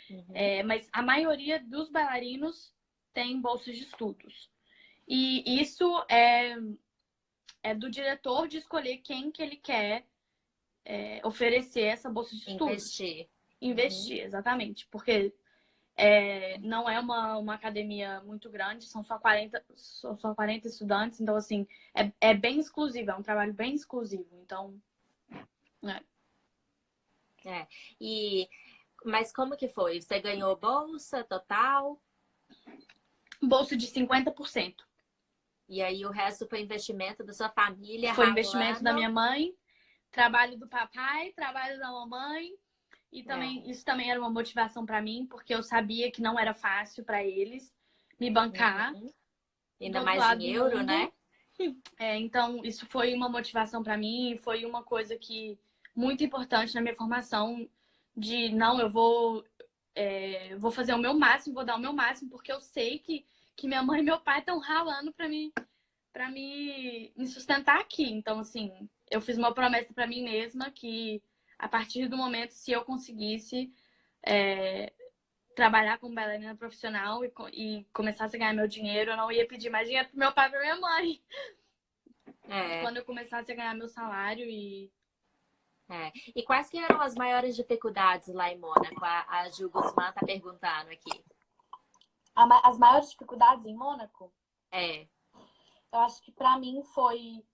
Uhum. Mas a maioria dos bailarinos tem bolsas de estudos. E isso é do diretor de escolher quem que ele quer oferecer essa bolsa de estudos. Investir. Investir, exatamente. Porque não é uma academia muito grande, são só 40 estudantes, então assim, é bem exclusivo, é um trabalho bem exclusivo. Então, Mas como que foi? Você ganhou bolsa total? bolsa de 50%. E aí o resto foi investimento da sua família Foi investimento da ralando? minha mãe, trabalho do papai, trabalho da mamãe. E também isso também era uma motivação para mim, porque eu sabia que não era fácil para eles me bancar Uhum. do Ainda outro mais lado em do euro, mundo. né? Então, isso foi uma motivação para mim e foi uma coisa que muito importante na minha formação de não, eu vou fazer o meu máximo, vou dar o meu máximo, porque eu sei que minha mãe e meu pai estão ralando para me sustentar aqui. Então, assim, eu fiz uma promessa para mim mesma que a partir do momento, se eu conseguisse trabalhar como bailarina profissional e começasse a ganhar meu dinheiro, eu não ia pedir mais dinheiro pro meu pai e pra minha mãe. Quando eu começasse a ganhar meu salário E quais que eram as maiores dificuldades lá em Mônaco? A Gil Guzmán tá perguntando aqui. as maiores dificuldades em Mônaco, É. eu acho que para mim foi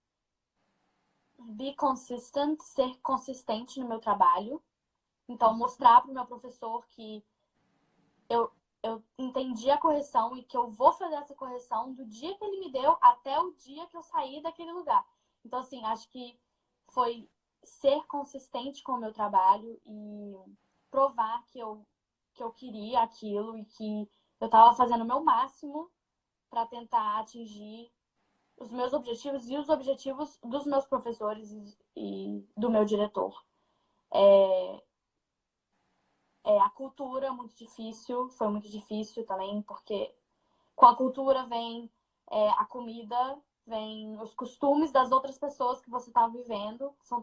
be consistent, ser consistente no meu trabalho. Então, mostrar para o meu professor que eu, eu entendi a correção e que eu vou fazer essa correção do dia que ele me deu até o dia que eu saí daquele lugar. Então, assim, acho que foi ser consistente com o meu trabalho e provar que eu queria aquilo e que eu estava fazendo o meu máximo para tentar atingir os meus objetivos e os objetivos dos meus professores e do meu diretor. A cultura muito difícil, foi muito difícil também, porque com a cultura vem a comida, vem os costumes das outras pessoas que você está vivendo, que são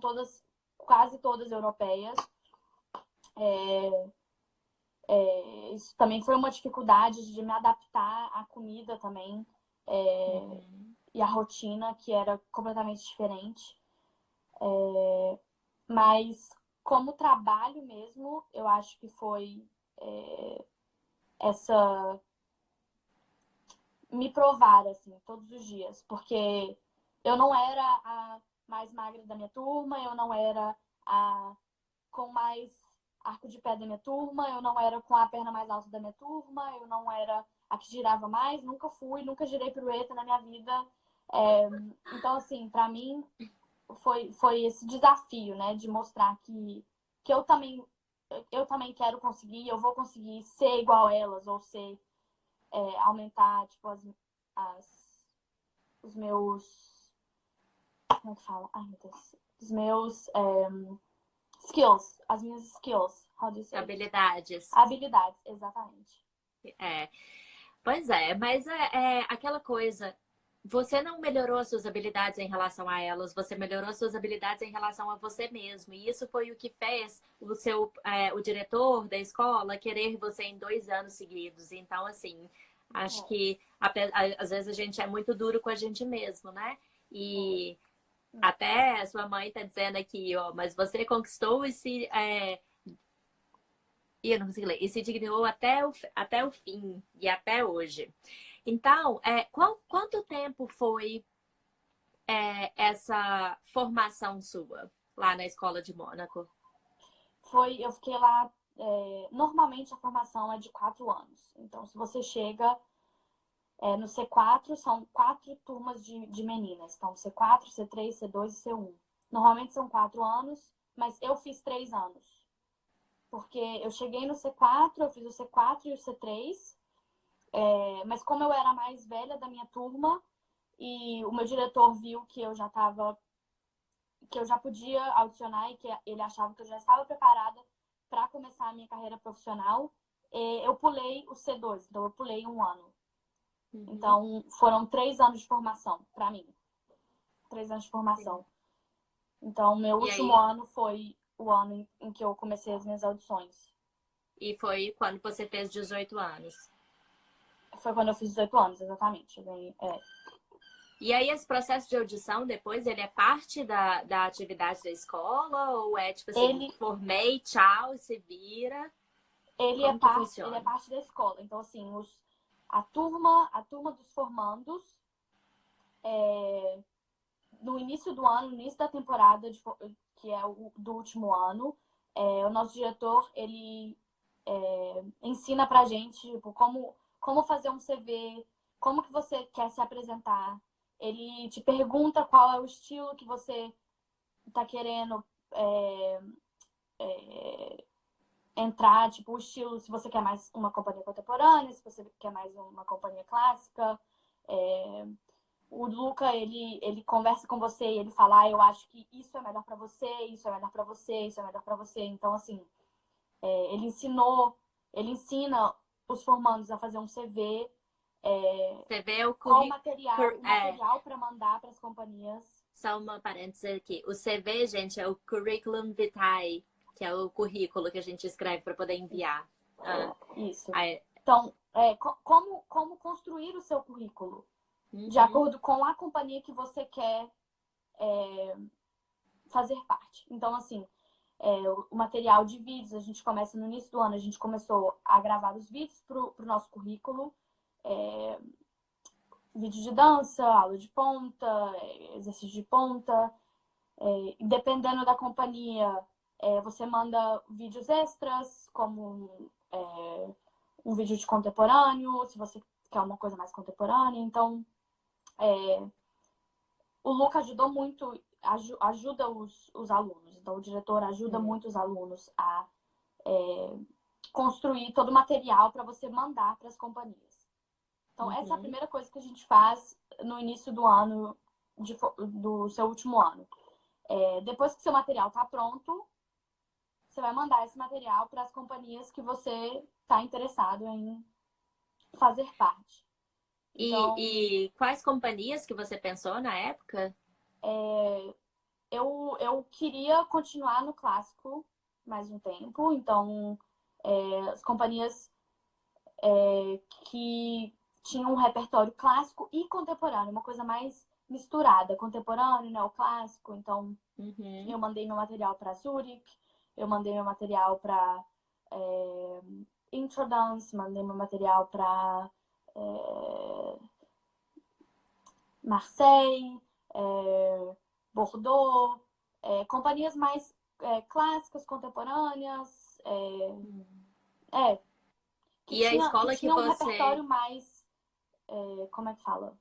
quase todas europeias. Isso também foi uma dificuldade de me adaptar à comida também e à rotina, que era completamente diferente. Mas como trabalho mesmo, eu acho que foi essa me provar assim todos os dias, porque eu não era a mais magra da minha turma, eu não era a com mais arco de pé da minha turma, eu não era com a perna mais alta da minha turma, eu não era a que girava mais, nunca girei pirueta na minha vida. Então, assim, para mim foi esse desafio, né, de mostrar que eu também quero conseguir, eu vou conseguir ser igual a elas ou ser aumentar tipo os meus, como é que fala? Ai, meu Deus. Os meus skills, as minhas skills, how do you say? Habilidades. Habilidades, exatamente. Pois é, mas é aquela coisa. Você não melhorou as suas habilidades em relação a elas, você melhorou as suas habilidades em relação a você mesmo. E isso foi o que fez o diretor da escola querer você em 2 anos seguidos. Então, assim, acho que às vezes a gente é muito duro com a gente mesmo, né? E até a sua mãe tá dizendo aqui, ó, mas você conquistou E eu não consegui ler. E se dignou até o fim e até hoje. Então, quanto tempo foi essa formação sua lá na escola de Mônaco? Eu fiquei lá, normalmente a formação é de 4 anos. Então, se você chega no C4, são 4 turmas de meninas. Então, C4, C3, C2 e C1. Normalmente são 4 anos, mas eu fiz 3 anos. Porque eu cheguei no C4, eu fiz o C4 e o C3. Mas como eu era a mais velha da minha turma, e o meu diretor viu que eu já podia audicionar e que ele achava que eu já estava preparada para começar a minha carreira profissional, eu pulei o C2, então eu pulei um ano. Uhum. Então foram 3 anos de formação para mim. 3 anos de formação. Sim. Então meu E último aí, ano foi o ano em que eu comecei as minhas audições. e foi quando você fez 18 anos. Foi quando eu fiz 18 anos, exatamente. E aí, esse processo de audição, depois, ele é parte da atividade da escola? Ou é tipo assim, Ele, formei, tchau, se vira? ele, é Como que parte, ele é funciona? parte da escola. Então, assim, a turma dos formandos, no início do ano, no início da temporada, que é do último ano, o nosso diretor, ele ensina pra gente, tipo, como fazer um CV, como que você quer se apresentar. Ele te pergunta qual é o estilo que você tá querendo entrar, tipo, o estilo, se você quer mais uma companhia contemporânea, se você quer mais uma companhia clássica. O Luca, ele conversa com você e ele fala, eu acho que isso é melhor pra você, isso é melhor pra você, isso é melhor pra você. Então, assim, ele ensina os formandos a fazer um CV, Você vê o qual currículo. o material para mandar para as companhias. Só uma parêntese aqui. O CV, gente, é o curriculum vitae, que é o currículo que a gente escreve para poder enviar. Isso. Aí, Então, como construir o seu currículo de uhum, acordo com a companhia que você quer fazer parte. Então, assim, o material de vídeos, a gente começa no início do ano, a gente começou a gravar os vídeos para o nosso currículo. Vídeo de dança, aula de ponta, exercício de ponta. Dependendo da companhia, você manda vídeos extras, como um vídeo de contemporâneo, se você quer uma coisa mais contemporânea. Então, o Luca ajudou muito, ajuda os alunos. Então, o diretor ajuda muito os alunos a construir todo o material para você mandar para as companhias. Então, essa é a primeira coisa que a gente faz no início do ano, do seu último ano. Depois que seu material está pronto, você vai mandar esse material para as companhias que você está interessado em fazer parte. Então, e quais companhias que você pensou na época? eu queria continuar no clássico mais um tempo. Então, as companhias que tinham um repertório clássico e contemporâneo, uma coisa mais misturada, contemporâneo, neoclássico. Então, eu mandei meu material para Zurich, eu mandei meu material para Introdance, mandei meu material para Marseille, Bordeaux, companhias mais clássicas, contemporâneas, E a que escola que tinha um você. repertório mais, como é que fala?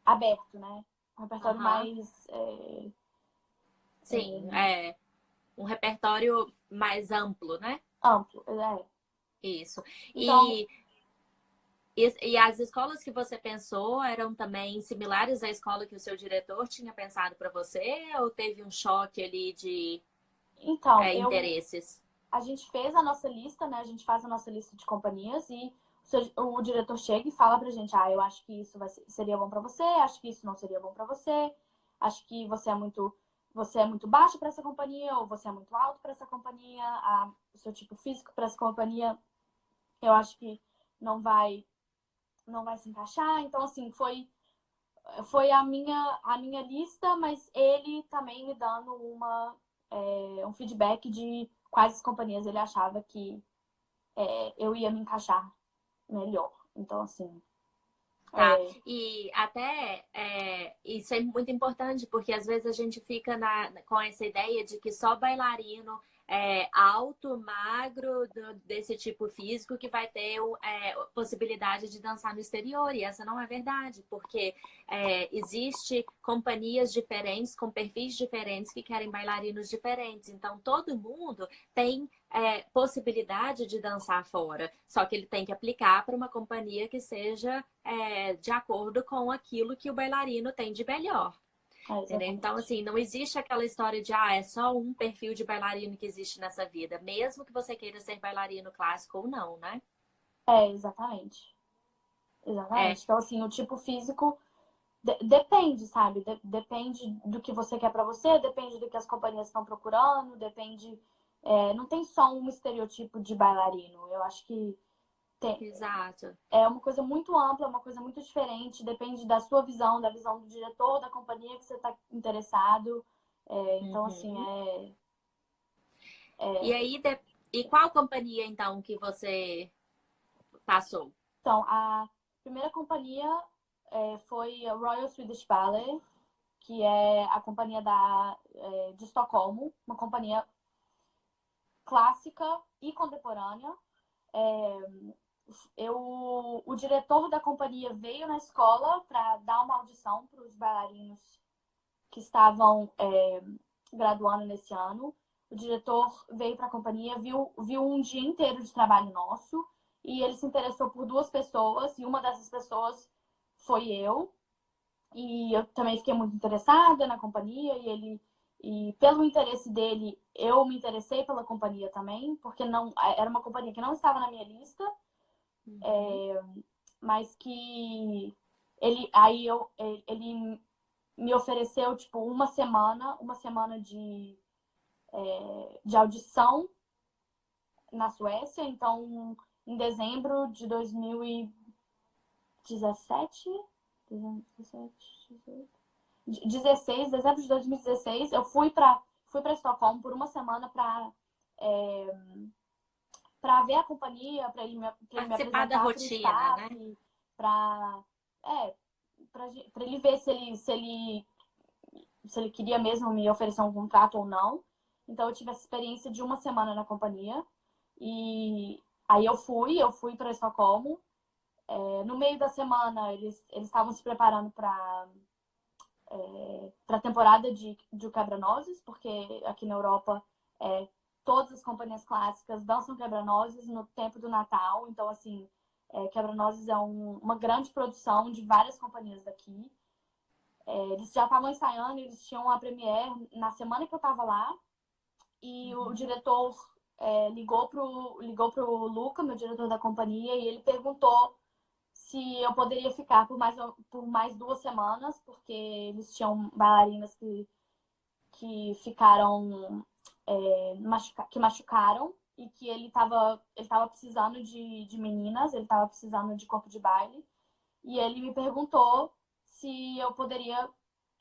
Aberto, né? Um repertório Aham. mais Sim, é um repertório mais amplo, né? amplo. Isso. Então, E as escolas que você pensou eram também similares à escola que o seu diretor tinha pensado para você? Ou teve um choque ali de então interesses? a gente fez a nossa lista, né? A gente faz a nossa lista de companhias e o diretor chega e fala pra gente, eu acho que isso seria bom pra você, acho que isso não seria bom pra você, acho que você é muito baixo para essa companhia ou você é muito alto para essa companhia, o seu tipo físico para essa companhia, eu acho que não vai se encaixar. Então, assim, foi a minha lista, mas ele também me dando um feedback de quais as companhias ele achava que eu ia me encaixar melhor. Então, assim. Tá, e até isso é muito importante, porque às vezes a gente fica com essa ideia de que só bailarino alto, magro, desse tipo físico, que vai ter possibilidade de dançar no exterior, e essa não é verdade, porque existe companhias diferentes, com perfis diferentes, que querem bailarinos diferentes, então todo mundo tem possibilidade de dançar fora, só que ele tem que aplicar para uma companhia que seja de acordo com aquilo que o bailarino tem de melhor. Então, assim, não existe aquela história de é só um perfil de bailarino que existe nessa vida, mesmo que você queira ser bailarino clássico ou não, né? Exatamente. Exatamente. Então, assim, o tipo físico depende, sabe? Depende do que você quer pra você, depende do que as companhias estão procurando, depende. Não tem só um estereotipo de bailarino. Eu acho que Exato. é uma coisa muito ampla, uma coisa muito diferente, depende da sua visão, da visão do diretor, da companhia que você está interessado. Então, assim, E aí, e qual companhia, então, que você passou? Então, a primeira companhia foi a Royal Swedish Ballet, que é a companhia de Estocolmo, uma companhia clássica e contemporânea. O diretor da companhia veio na escola para dar uma audição para os bailarinos que estavam graduando nesse ano. O diretor veio para a companhia, viu um dia inteiro de trabalho nosso e ele se interessou por duas pessoas e uma dessas pessoas foi eu. E eu também fiquei muito interessada na companhia e pelo interesse dele, eu me interessei pela companhia também, porque não era uma companhia que não estava na minha lista, mas que ele me ofereceu tipo uma semana de audição na Suécia. Então, em dezembro de 2017, 16 de 2016, eu fui para Estocolmo por uma semana para ver a companhia, para ele me Participar da apresentar para o rotina, né? staff, para ele ver se ele queria mesmo me oferecer um contrato ou não. Então eu tive essa experiência de uma semana na companhia e aí eu fui para Estocolmo. No meio da semana eles estavam se preparando para a temporada de quebra-nozes, porque aqui na Europa todas as companhias clássicas dançam quebra-nozes no tempo do Natal. Então, assim, quebra-nozes é uma grande produção de várias companhias daqui. Eles já estavam ensaiando, eles tinham a premiere na semana que eu estava lá. E o diretor ligou pro Luca, meu diretor da companhia, e ele perguntou se eu poderia ficar por mais 2 semanas, porque eles tinham bailarinas que ficaram que machucaram e que ele estava precisando de meninas, ele estava precisando de corpo de baile. E ele me perguntou se eu poderia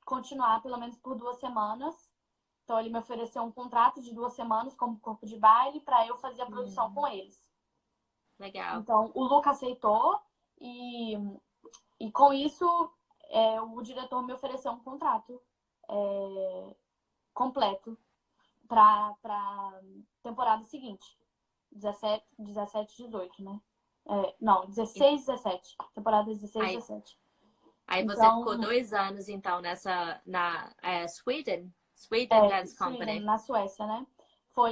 continuar pelo menos por 2 semanas. Então ele me ofereceu um contrato de 2 semanas como corpo de baile para eu fazer a produção com eles. Legal. Então o Luca aceitou e com isso o diretor me ofereceu um contrato completo para temporada seguinte, 17, 18, né? Não, 16, 17. Temporada 16, 17. Aí você Então, ficou 2 anos, então, na Sweden Dance Company. na Suécia, né? Foi,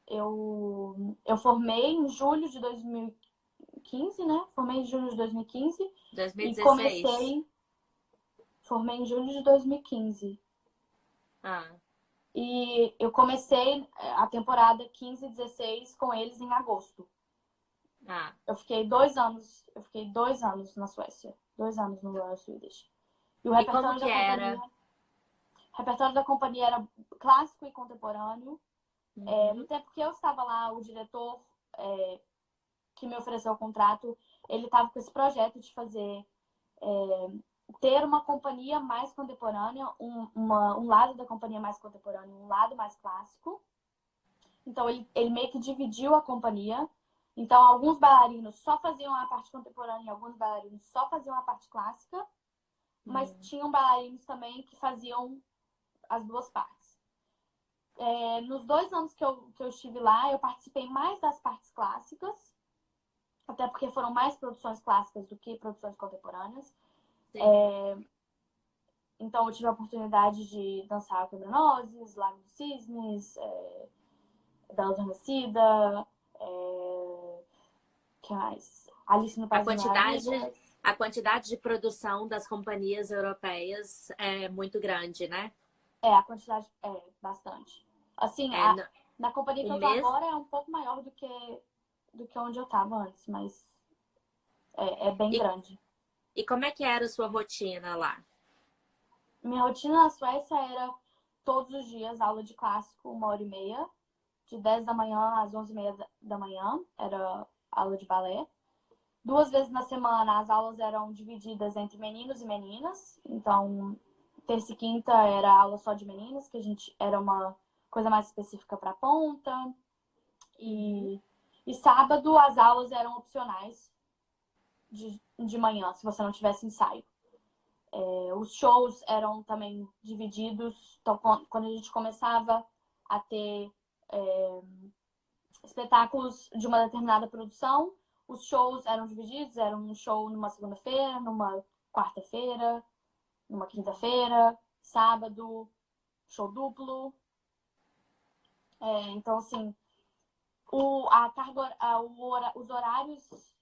eu formei em julho de 2015, né? Formei em julho de 2015. 2016. Formei em julho de 2015. Ah. E eu comecei a temporada 15 e 16 com eles em agosto. Ah. Eu fiquei 2 anos na Suécia. 2 anos no Royal Swedish. E o repertório da companhia. O repertório da companhia era clássico e contemporâneo. No tempo que eu estava lá, o diretor que me ofereceu o contrato, ele estava com esse projeto de fazer ter uma companhia mais contemporânea, um lado da companhia mais contemporâneo, um lado mais clássico. Então, ele meio que dividiu a companhia. Então, alguns bailarinos só faziam a parte contemporânea e alguns bailarinos só faziam a parte clássica. Mas tinham bailarinos também que faziam as duas partes. Nos 2 anos que eu estive lá, eu participei mais das partes clássicas, até porque foram mais produções clássicas do que produções contemporâneas. Então, eu tive a oportunidade de dançar Quebra-Nozes, Lago dos Cisnes, Bela Adormecida, que mais? Alice no País das Maravilhas. A quantidade de produção das companhias europeias é muito grande, né? A quantidade é bastante. Assim, na companhia que eu tô agora é um pouco maior do que onde eu tava antes, mas é bem grande. E como é que era a sua rotina lá? Minha rotina na Suécia era todos os dias aula de clássico, 1h30, de 10 da manhã às 11h30 da manhã, era aula de balé. 2 vezes na semana as aulas eram divididas entre meninos e meninas, então terça e quinta era aula só de meninas, que a gente era uma coisa mais específica para ponta. E sábado as aulas eram opcionais de manhã, se você não tivesse ensaio. Os shows eram também divididos. Então, quando a gente começava a ter espetáculos de uma determinada produção, os shows eram divididos. Era um show numa segunda-feira, numa quarta-feira, numa quinta-feira, sábado, show duplo. Então, assim, os horários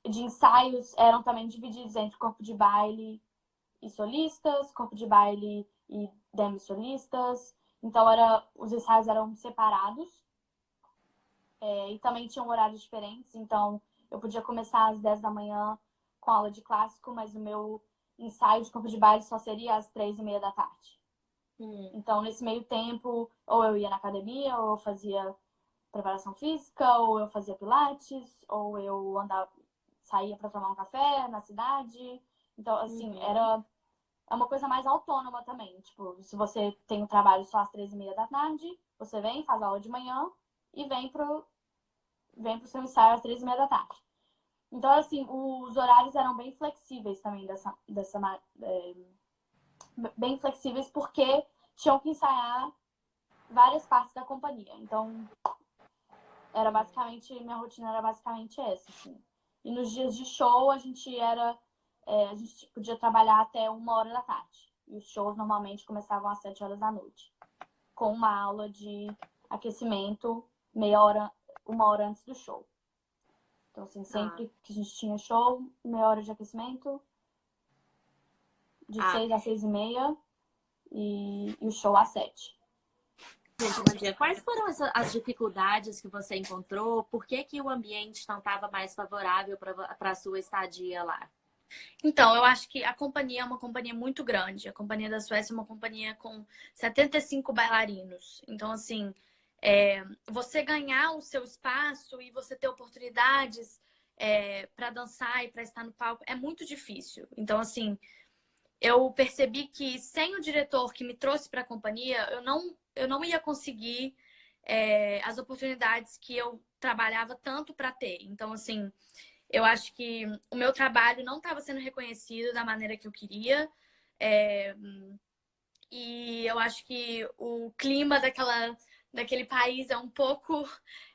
de ensaios eram também divididos entre corpo de baile e solistas, corpo de baile e demi-solistas. Então, os ensaios eram separados. E também tinham horários diferentes. Então, eu podia começar às 10 da manhã com aula de clássico, mas o meu ensaio de corpo de baile só seria às 3h30 da tarde. Então, nesse meio tempo, ou eu ia na academia, ou eu fazia preparação física, ou eu fazia pilates, ou eu saía para tomar um café na cidade. Então, assim, é uma coisa mais autônoma também. Tipo, se você tem o trabalho só às 3h30 da tarde, você vem, faz aula de manhã e vem pro seu ensaio às 3h30 da tarde. Então, assim, os horários eram bem flexíveis também bem flexíveis porque tinham que ensaiar várias partes da companhia. Então, minha rotina era basicamente essa, assim. E nos dias de show, a gente podia trabalhar até 1h da tarde. E os shows normalmente começavam às 7 horas da noite. Com uma aula de aquecimento 1 hora antes do show. Então, assim, sempre que a gente tinha show, 1 hora de aquecimento, de 6 às 6h30 e o show às 7. Gente, bom dia. Quais foram as dificuldades que você encontrou? Por que o ambiente não estava mais favorável para a sua estadia lá? Então, eu acho que a companhia é uma companhia muito grande. A Companhia da Suécia é uma companhia com 75 bailarinos. Então, assim, você ganhar o seu espaço e você ter oportunidades para dançar e para estar no palco é muito difícil. Então, assim, eu percebi que sem o diretor que me trouxe para a companhia, eu não ia conseguir as oportunidades que eu trabalhava tanto para ter. Então, assim, eu acho que o meu trabalho não estava sendo reconhecido da maneira que eu queria. E eu acho que o clima daquele país é um pouco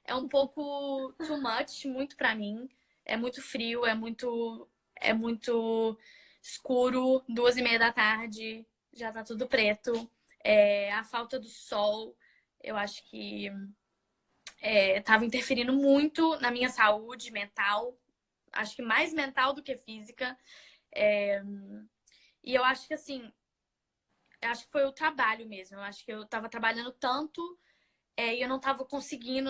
too much, muito para mim. É muito frio, é muito escuro, 2h30 da tarde, já tá tudo preto. A falta do sol, eu acho que estava interferindo muito na minha saúde mental. Acho que mais mental do que física. E eu acho que, assim, acho que foi o trabalho mesmo. Eu acho que eu tava trabalhando tanto e eu não tava conseguindo,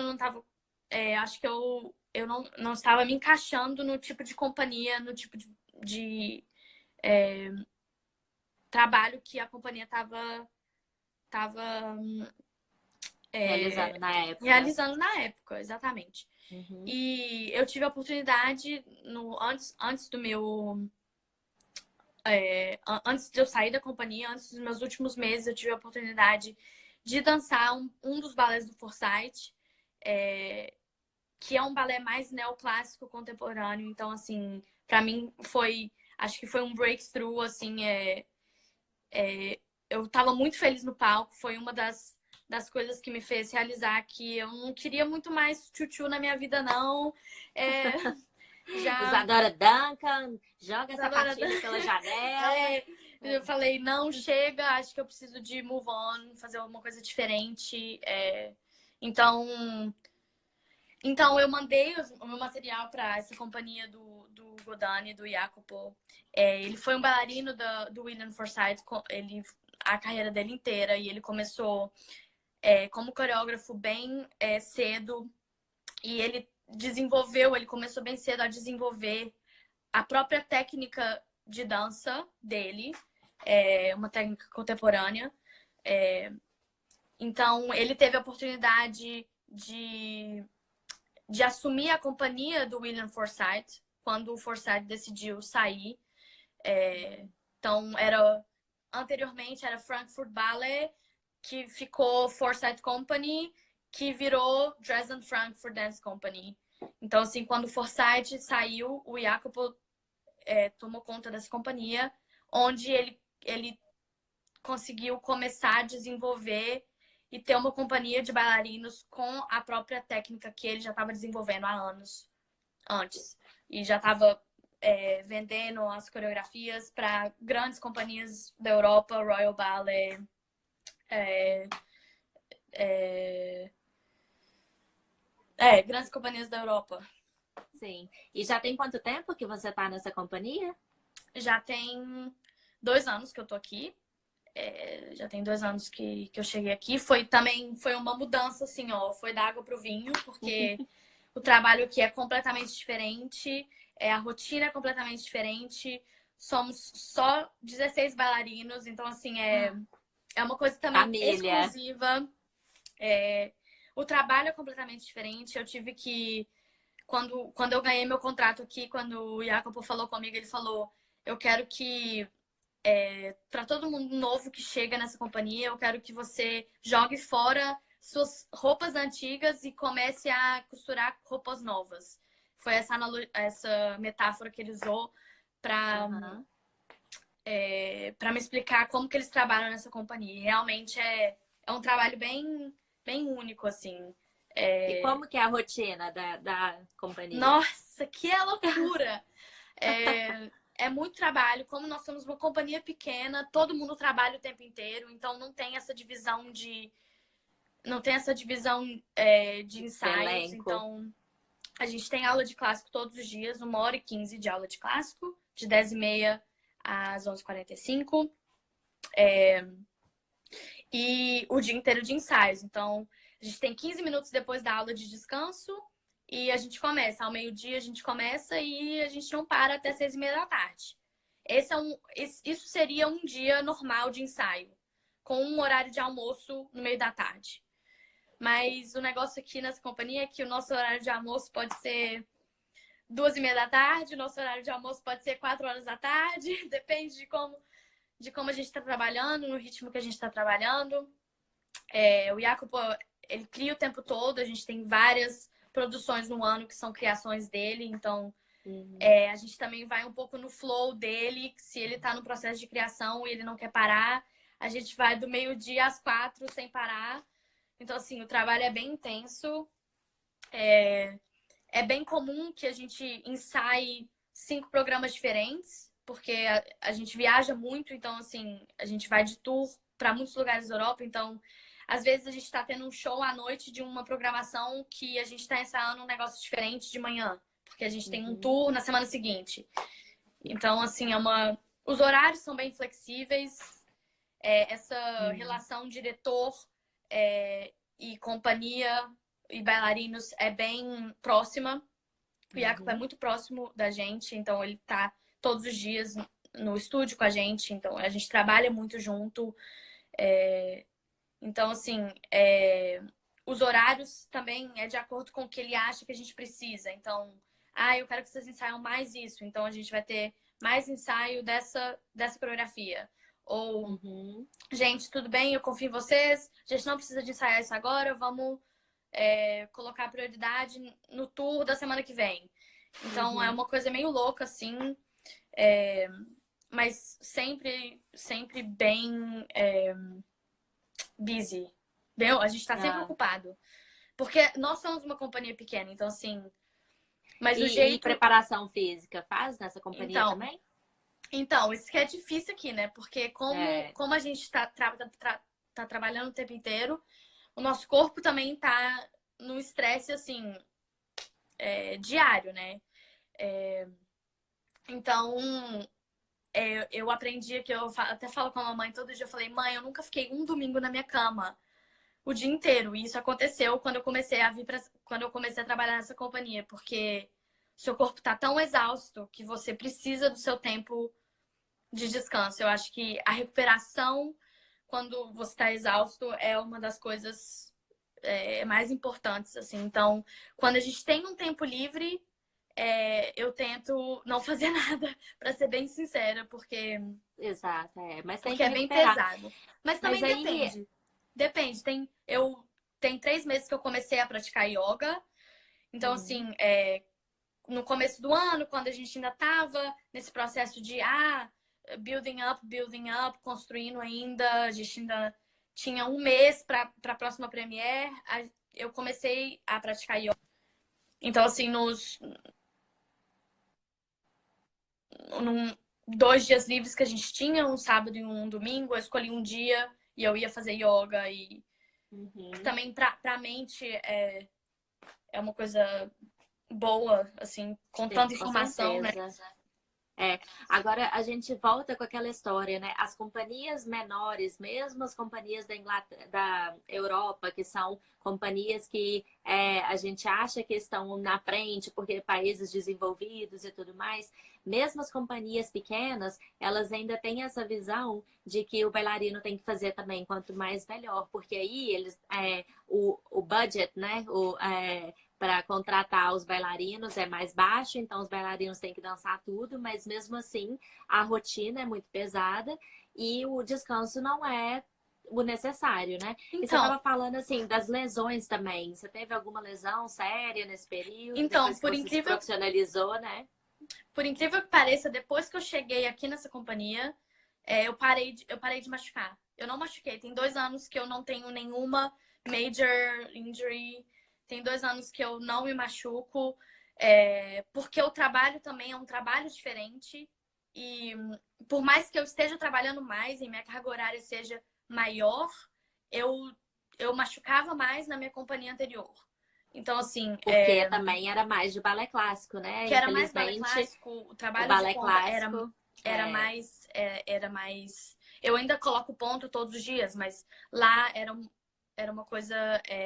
acho que eu não estava me encaixando no tipo de companhia, no tipo de trabalho que a companhia tava realizando na época, exatamente. E eu tive a oportunidade antes do meu antes de eu sair da companhia, antes dos meus últimos meses, eu tive a oportunidade de dançar um dos balés do Forsyth, que é um balé mais neoclássico contemporâneo. Então, assim, para mim acho que foi um breakthrough, assim, eu estava muito feliz no palco, foi uma das coisas que me fez realizar que eu não queria muito mais tchutchu na minha vida, não. Isadora Duncan, joga essa Isadora partida pela janela. Eu falei, não, chega, acho que eu preciso de move on, fazer alguma coisa diferente. Então eu mandei o meu material para essa companhia do Godani, do Jacopo. Ele foi um bailarino do William Forsythe, a carreira dele inteira, e ele começou como coreógrafo bem cedo, e ele começou bem cedo a desenvolver a própria técnica de dança dele, uma técnica contemporânea. Então, ele teve a oportunidade de assumir a companhia do William Forsythe quando o Forsythe decidiu sair. Então, anteriormente era Frankfurt Ballet, que ficou Forsythe Company, que virou Dresden Frankfurt Dance Company. Então, assim, quando o Forsythe saiu, o Jacopo tomou conta dessa companhia, onde ele conseguiu começar a desenvolver e ter uma companhia de bailarinos com a própria técnica que ele já estava desenvolvendo há anos antes. E já estava vendendo as coreografias para grandes companhias da Europa, Royal Ballet, grandes companhias da Europa. Sim. E já tem quanto tempo que você está nessa companhia? Já tem 2 anos que eu tô aqui. Já tem 2 anos que eu cheguei aqui. Foi uma mudança, assim, ó. Foi da água pro vinho, porque o trabalho aqui é completamente diferente. A rotina é completamente diferente. Somos só 16 bailarinos. Então, assim, é uma coisa também Família. exclusiva. O trabalho é completamente diferente. Eu tive que... Quando eu ganhei meu contrato aqui, quando o Jacopo falou comigo, ele falou: eu quero que para todo mundo novo que chega nessa companhia, eu quero que você jogue fora suas roupas antigas e comece a costurar roupas novas. Foi essa metáfora que ele usou para me explicar como que eles trabalham nessa companhia. E realmente é um trabalho bem, bem único, assim. E como que é a rotina da companhia? Nossa, que loucura! É muito trabalho. Como nós somos uma companhia pequena, todo mundo trabalha o tempo inteiro, então não tem essa divisão de ensaios. Então, a gente tem aula de clássico todos os dias, 1h15 de aula de clássico, de 10h30 às 11h45. E o dia inteiro de ensaios. Então, a gente tem 15 minutos depois da aula de descanso e a gente começa. Ao meio-dia a gente começa e a gente não para até 6h30 da tarde. Isso seria um dia normal de ensaio, com um horário de almoço no meio da tarde. Mas o negócio aqui nessa companhia é que o nosso horário de almoço pode ser 2h30 da tarde, o nosso horário de almoço pode ser 4h da tarde, depende de como a gente está trabalhando, no ritmo que a gente está trabalhando. O Jacopo, ele cria o tempo todo, a gente tem várias produções no ano que são criações dele, então a gente também vai um pouco no flow dele, se ele está no processo de criação e ele não quer parar, a gente vai do meio-dia às 4 sem parar. Então, assim, o trabalho é bem intenso. É bem comum que a gente ensaie 5 programas diferentes, porque a gente viaja muito, então, assim, a gente vai de tour para muitos lugares da Europa, então, às vezes a gente está tendo um show à noite de uma programação que a gente está ensaiando um negócio diferente de manhã, porque a gente tem um tour na semana seguinte. Então, assim, os horários são bem flexíveis, essa relação diretor e companhia e bailarinos é bem próxima. O Jacopo é muito próximo da gente, então ele tá todos os dias no estúdio com a gente, então a gente trabalha muito junto. Então, assim, os horários também é de acordo com o que ele acha que a gente precisa. Então, eu quero que vocês ensaiam mais isso, então a gente vai ter mais ensaio dessa coreografia. Ou, Uhum. gente, tudo bem, eu confio em vocês, a gente não precisa de ensaiar isso agora, vamos colocar prioridade no tour da semana que vem. Então, é Uhum. uma coisa meio louca, assim, mas sempre bem busy. Entendeu? A gente tá sempre Ah. ocupado. Porque nós somos uma companhia pequena, então, assim... Mas o E jeito... preparação física faz nessa companhia Então, também? isso que é difícil aqui, né? Porque É, como a gente tá trabalhando o tempo inteiro, o nosso corpo também tá no estresse, assim, diário, né? Então, eu aprendi que até falo com a mamãe todo dia, eu falei, mãe, eu nunca fiquei um domingo na minha cama o dia inteiro. E isso aconteceu quando eu comecei quando eu comecei a trabalhar nessa companhia, porque seu corpo tá tão exausto que você precisa do seu tempo de descanso. Eu acho que a recuperação, quando você está exausto, é uma das coisas mais importantes, assim. Então, quando a gente tem um tempo livre, eu tento não fazer nada, para ser bem sincera, exato, mas tem porque que é bem recuperar. pesado. Mas Mas também aí, depende. Depende. Tem 3 meses que eu comecei a praticar yoga. Então, hum, assim, no começo do ano, quando a gente ainda estava nesse processo de building up, construindo ainda, a gente ainda tinha um mês para a próxima Premiere, eu comecei a praticar yoga. Então, assim, num 2 dias livres que a gente tinha, um sábado e um domingo, eu escolhi um dia e eu ia fazer yoga e que uhum, também pra mente é uma coisa boa, assim, com sim, tanta com informação, né? certeza. Agora a gente volta com aquela história, né? As companhias menores, mesmo as companhias da Europa, que são companhias que a gente acha que estão na frente, porque países desenvolvidos e tudo mais, mesmo as companhias pequenas, elas ainda têm essa visão de que o bailarino tem que fazer também, quanto mais melhor, porque aí eles, o budget, né? Para contratar os bailarinos é mais baixo, então os bailarinos têm que dançar tudo, mas mesmo assim a rotina é muito pesada e o descanso não é o necessário, né? E você Então, estava falando assim das lesões também. Você teve alguma lesão séria nesse período, então depois que por você se incrível, profissionalizou, né? por incrível que pareça, depois que eu cheguei aqui nessa companhia, eu parei de machucar. Eu não machuquei. Tem 2 anos que eu não tenho nenhuma major injury. Tem 2 anos que eu não me machuco. Porque o trabalho também é um trabalho diferente. E por mais que eu esteja trabalhando mais e minha carga horária seja maior, eu, eu machucava mais na minha companhia anterior. Então, assim, Porque também era mais de balé clássico, né? que era mais balé Infelizmente, clássico, o o trabalho de balé ponta era, clássico era mais. Era mais. Eu ainda coloco ponto todos os dias, mas lá era uma coisa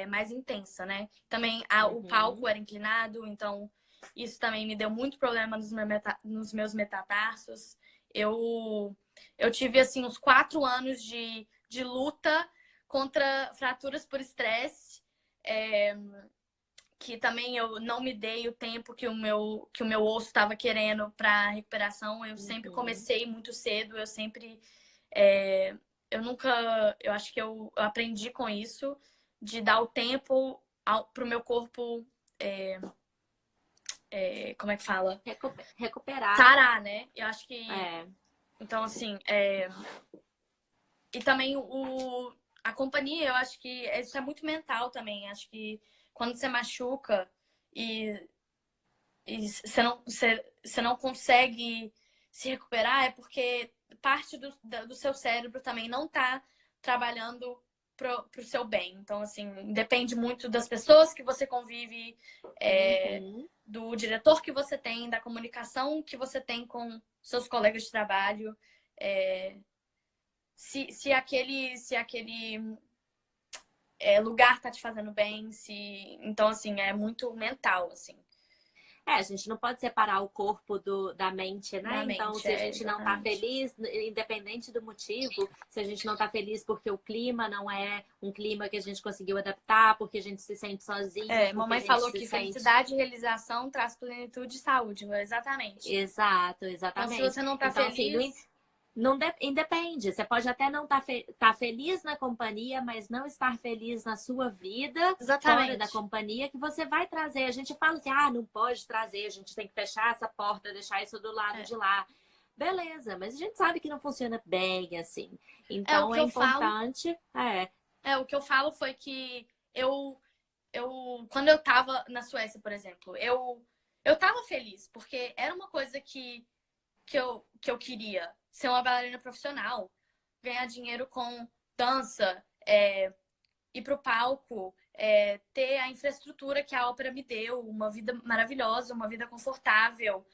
mais intensa, né? Também o palco uhum, era inclinado, então isso também me deu muito problema nos meus metatarsos. Eu, eu tive, assim, uns 4 anos de luta contra fraturas por estresse. Que também eu não me dei o tempo que o meu osso estava querendo para recuperação. Eu sempre uhum. comecei muito cedo, eu sempre. é, eu nunca. Eu acho que eu aprendi com isso, de dar o tempo pro meu corpo. Como é que fala? Recuperar. Sarar, né? Eu acho que. É. Então, assim. E também a companhia, eu acho que isso é muito mental também. Acho que quando você machuca e você não consegue se recuperar, é porque parte do seu cérebro também não está trabalhando pro seu bem. Então, assim, depende muito das pessoas que você convive, Uhum. do diretor que você tem, da comunicação que você tem com seus colegas de trabalho. Se aquele lugar tá te fazendo bem, então, assim, é muito mental, assim, A gente não pode separar o corpo da mente, né? da Então, mente, se a gente não tá exatamente. feliz, independente do motivo, se a gente não tá feliz porque o clima não é um clima que a gente conseguiu adaptar, porque a gente se sente sozinho, porque a Mamãe gente falou se que sente. felicidade e realização traz plenitude e saúde. Exatamente. Exato, Então, se exatamente. você não tá Então, assim, feliz. Independe. Você pode até não tá feliz na companhia, mas não estar feliz na sua vida, Exatamente. fora da companhia, que você vai trazer. A gente fala assim, ah, não pode trazer, a gente tem que fechar essa porta, deixar isso do lado de lá. Beleza, mas a gente sabe que não funciona bem assim. Então é importante. O que eu falo foi que quando eu tava na Suécia, por exemplo, eu tava feliz, porque era uma coisa que eu queria. Ser uma bailarina profissional, ganhar dinheiro com dança, ir pro palco, ter a infraestrutura que a ópera me deu, uma vida maravilhosa, uma vida confortável,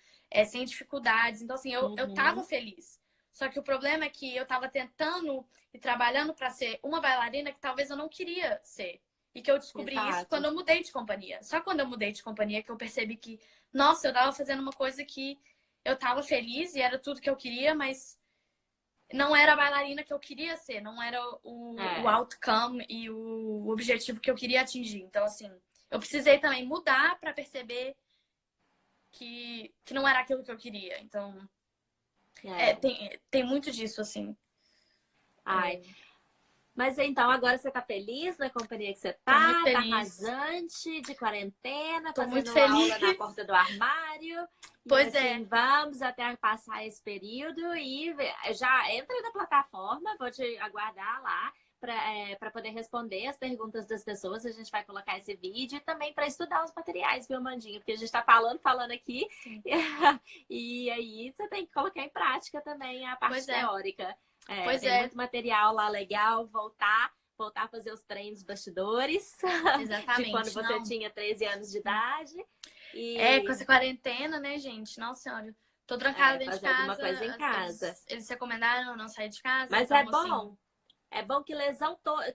sem dificuldades. Então, assim, eu tava feliz. Só que o problema é que eu tava tentando e trabalhando para ser uma bailarina que talvez eu não queria ser. E que eu descobri isso quando eu mudei de companhia. Só quando eu mudei de companhia que eu percebi que, nossa, eu tava fazendo uma coisa que eu tava feliz e era tudo que eu queria, mas não era a bailarina que eu queria ser, não era o outcome e o objetivo que eu queria atingir. Então, assim, eu precisei também mudar para perceber que não era aquilo que eu queria. Então, tem muito disso, assim. Mas então, agora você tá feliz na companhia que você tá? Tá rasante, de quarentena, fazendo aula na porta do armário. Pois vamos até passar esse período e já entra na plataforma, vou te aguardar lá para poder responder as perguntas das pessoas. A gente vai colocar esse vídeo e também para estudar os materiais, viu, Mandinha? Porque a gente tá falando aqui e aí você tem que colocar em prática também a parte teórica. Tem muito material lá legal, voltar a fazer os treinos bastidores. Exatamente. De quando você tinha 13 anos de idade. Com essa quarentena, né, gente? Nossa Senhora. Tô trancada dentro de casa. Alguma coisa em casa. Eles recomendaram não sair de casa. Mas então, é bom. Assim... É bom que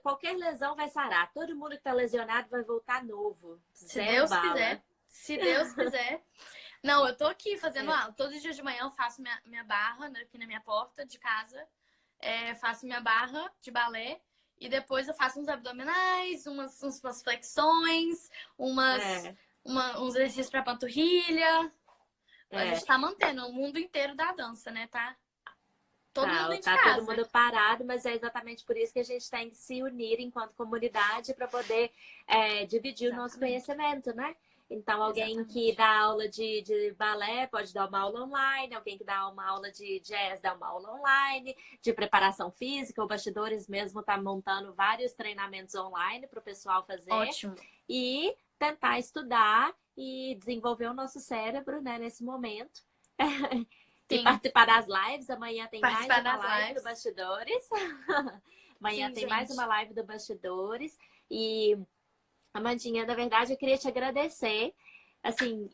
qualquer lesão vai sarar. Todo mundo que tá lesionado vai voltar novo. Se Deus quiser. Se Deus quiser. Não, eu tô aqui fazendo aula. Todos os dias de manhã eu faço minha barra aqui na minha porta de casa. Faço minha barra de balé e depois eu faço uns abdominais, umas flexões, uns exercícios para panturrilha. A gente tá mantendo o mundo inteiro da dança, né? Tá todo mundo em casa. Todo mundo parado, mas é exatamente por isso que a gente tem que se unir enquanto comunidade para poder dividir o nosso conhecimento, né? Então, alguém que dá aula de balé pode dar uma aula online, alguém que dá uma aula de jazz dá uma aula online, de preparação física, o Bastidores mesmo está montando vários treinamentos online para o pessoal fazer. Ótimo. E tentar estudar e desenvolver o nosso cérebro, né, nesse momento. E participar das lives. Amanhã tem mais uma live do Bastidores. Amanhã tem mais uma live do Bastidores. E... Amandinha, na verdade, eu queria te agradecer, assim,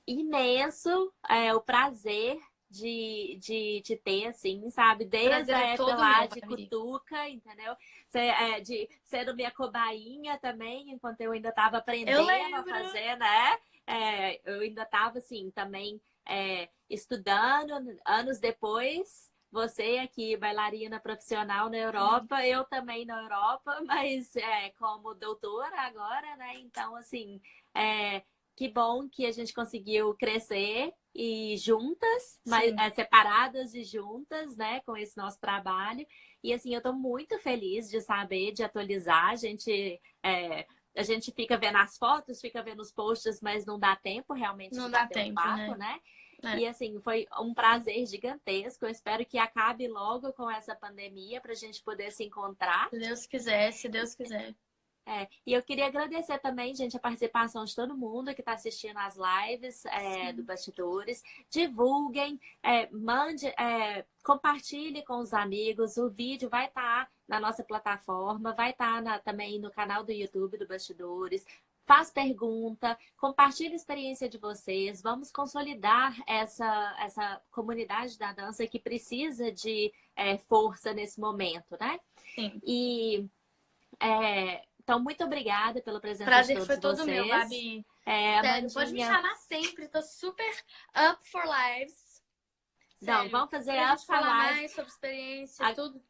imenso o prazer de te ter, assim, sabe? Desde a época lá de Cutuca, entendeu? De ser minha cobainha também, enquanto eu ainda estava aprendendo a fazer, né? Eu ainda estava, assim, também estudando, anos depois... Você aqui, bailarina profissional na Europa, eu também na Europa, mas como doutora agora, né? Então, assim, que bom que a gente conseguiu crescer e juntas, mas separadas e juntas, né? Com esse nosso trabalho. E, assim, eu tô muito feliz de saber, de atualizar. A gente fica vendo as fotos, fica vendo os posts, mas não dá tempo realmente de bater um papo, né? E assim, foi um prazer gigantesco. Eu espero que acabe logo com essa pandemia para a gente poder se encontrar. Se Deus quiser, se Deus quiser. E eu queria agradecer também, gente, a participação de todo mundo que está assistindo as lives do Bastidores. Divulguem, compartilhe com os amigos. O vídeo vai estar na nossa plataforma, vai estar também no canal do YouTube do Bastidores. Faz pergunta, compartilhe a experiência de vocês. Vamos consolidar essa comunidade da dança que precisa de força nesse momento, né? Sim. Então, muito obrigada pela presença Prazer de todos foi todo vocês. meu, Babi. Pode me chamar sempre. Tô super up for lives. Não, vamos fazer pra up for lives. Falar mais sobre experiência, tudo.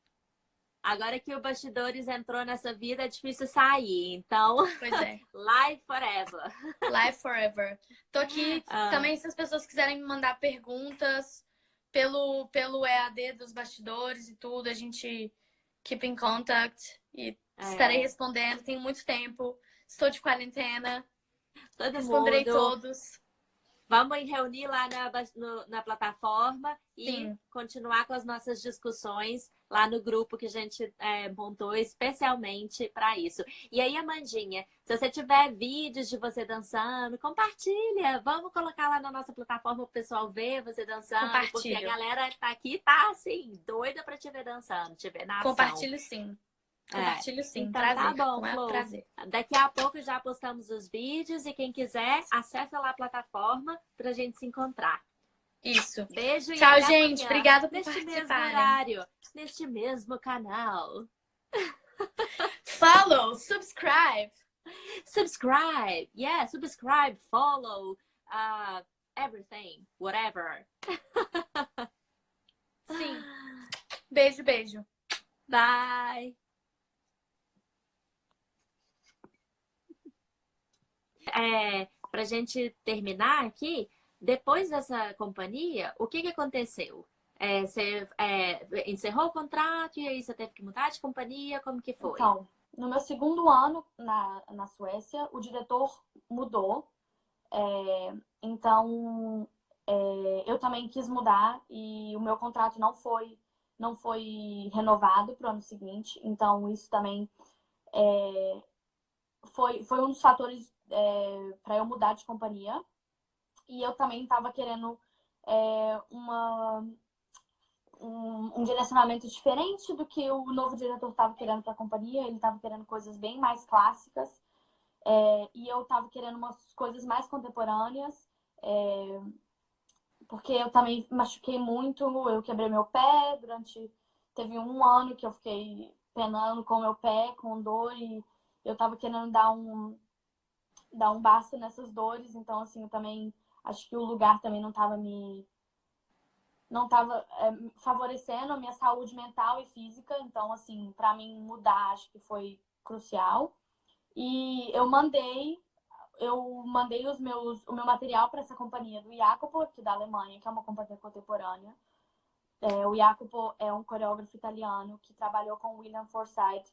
Agora que o Bastidores entrou nessa vida, é difícil sair. Então, pois é. Live forever. Live forever. Tô aqui também, se as pessoas quiserem me mandar perguntas, pelo EAD dos bastidores e tudo, a gente keep in contact e estarei respondendo. Tenho muito tempo, estou de quarentena, Todo responderei mundo. todos. Vamos reunir lá na plataforma e Sim. continuar com as nossas discussões lá no grupo que a gente montou especialmente para isso. E aí, Amandinha, se você tiver vídeos de você dançando, compartilha. Vamos colocar lá na nossa plataforma para o pessoal ver você dançando, porque a Compartilho. galera que tá aqui tá assim, doida para te ver dançando, te ver na ação. Compartilho sim. Compartilho sim. Então Prazer. tá bom, Com o maior Flor. prazer. Daqui a pouco já postamos os vídeos e quem quiser, acessa lá a plataforma pra gente se encontrar. Isso. Beijo e Tchau, até gente. amanhã, Obrigada por neste mesmo participarem. horário, neste mesmo canal. Follow, subscribe. Subscribe, yeah, subscribe, follow, everything, whatever. Sim. Beijo, beijo. Bye. Pra gente terminar aqui, depois dessa companhia, o que aconteceu? Você encerrou o contrato e aí você teve que mudar de companhia? Como que foi? Então, no meu segundo ano na Suécia, o diretor mudou. Então, eu também quis mudar e o meu contrato não foi renovado para o ano seguinte. Então, isso também foi um dos fatores para eu mudar de companhia. E eu também estava querendo um direcionamento diferente do que o novo diretor estava querendo para a companhia. Ele estava querendo coisas bem mais clássicas. E eu estava querendo umas coisas mais contemporâneas, porque eu também machuquei muito, eu quebrei meu pé Teve um ano que eu fiquei penando com o meu pé, com dor, e eu estava querendo dar um basta nessas dores, então, assim, eu também acho que o lugar também não estava favorecendo a minha saúde mental e física, então, assim, para mim mudar, acho que foi crucial. E eu mandei o meu material para essa companhia do Jacopo, aqui da Alemanha, que é uma companhia contemporânea. O Jacopo é um coreógrafo italiano que trabalhou com William Forsythe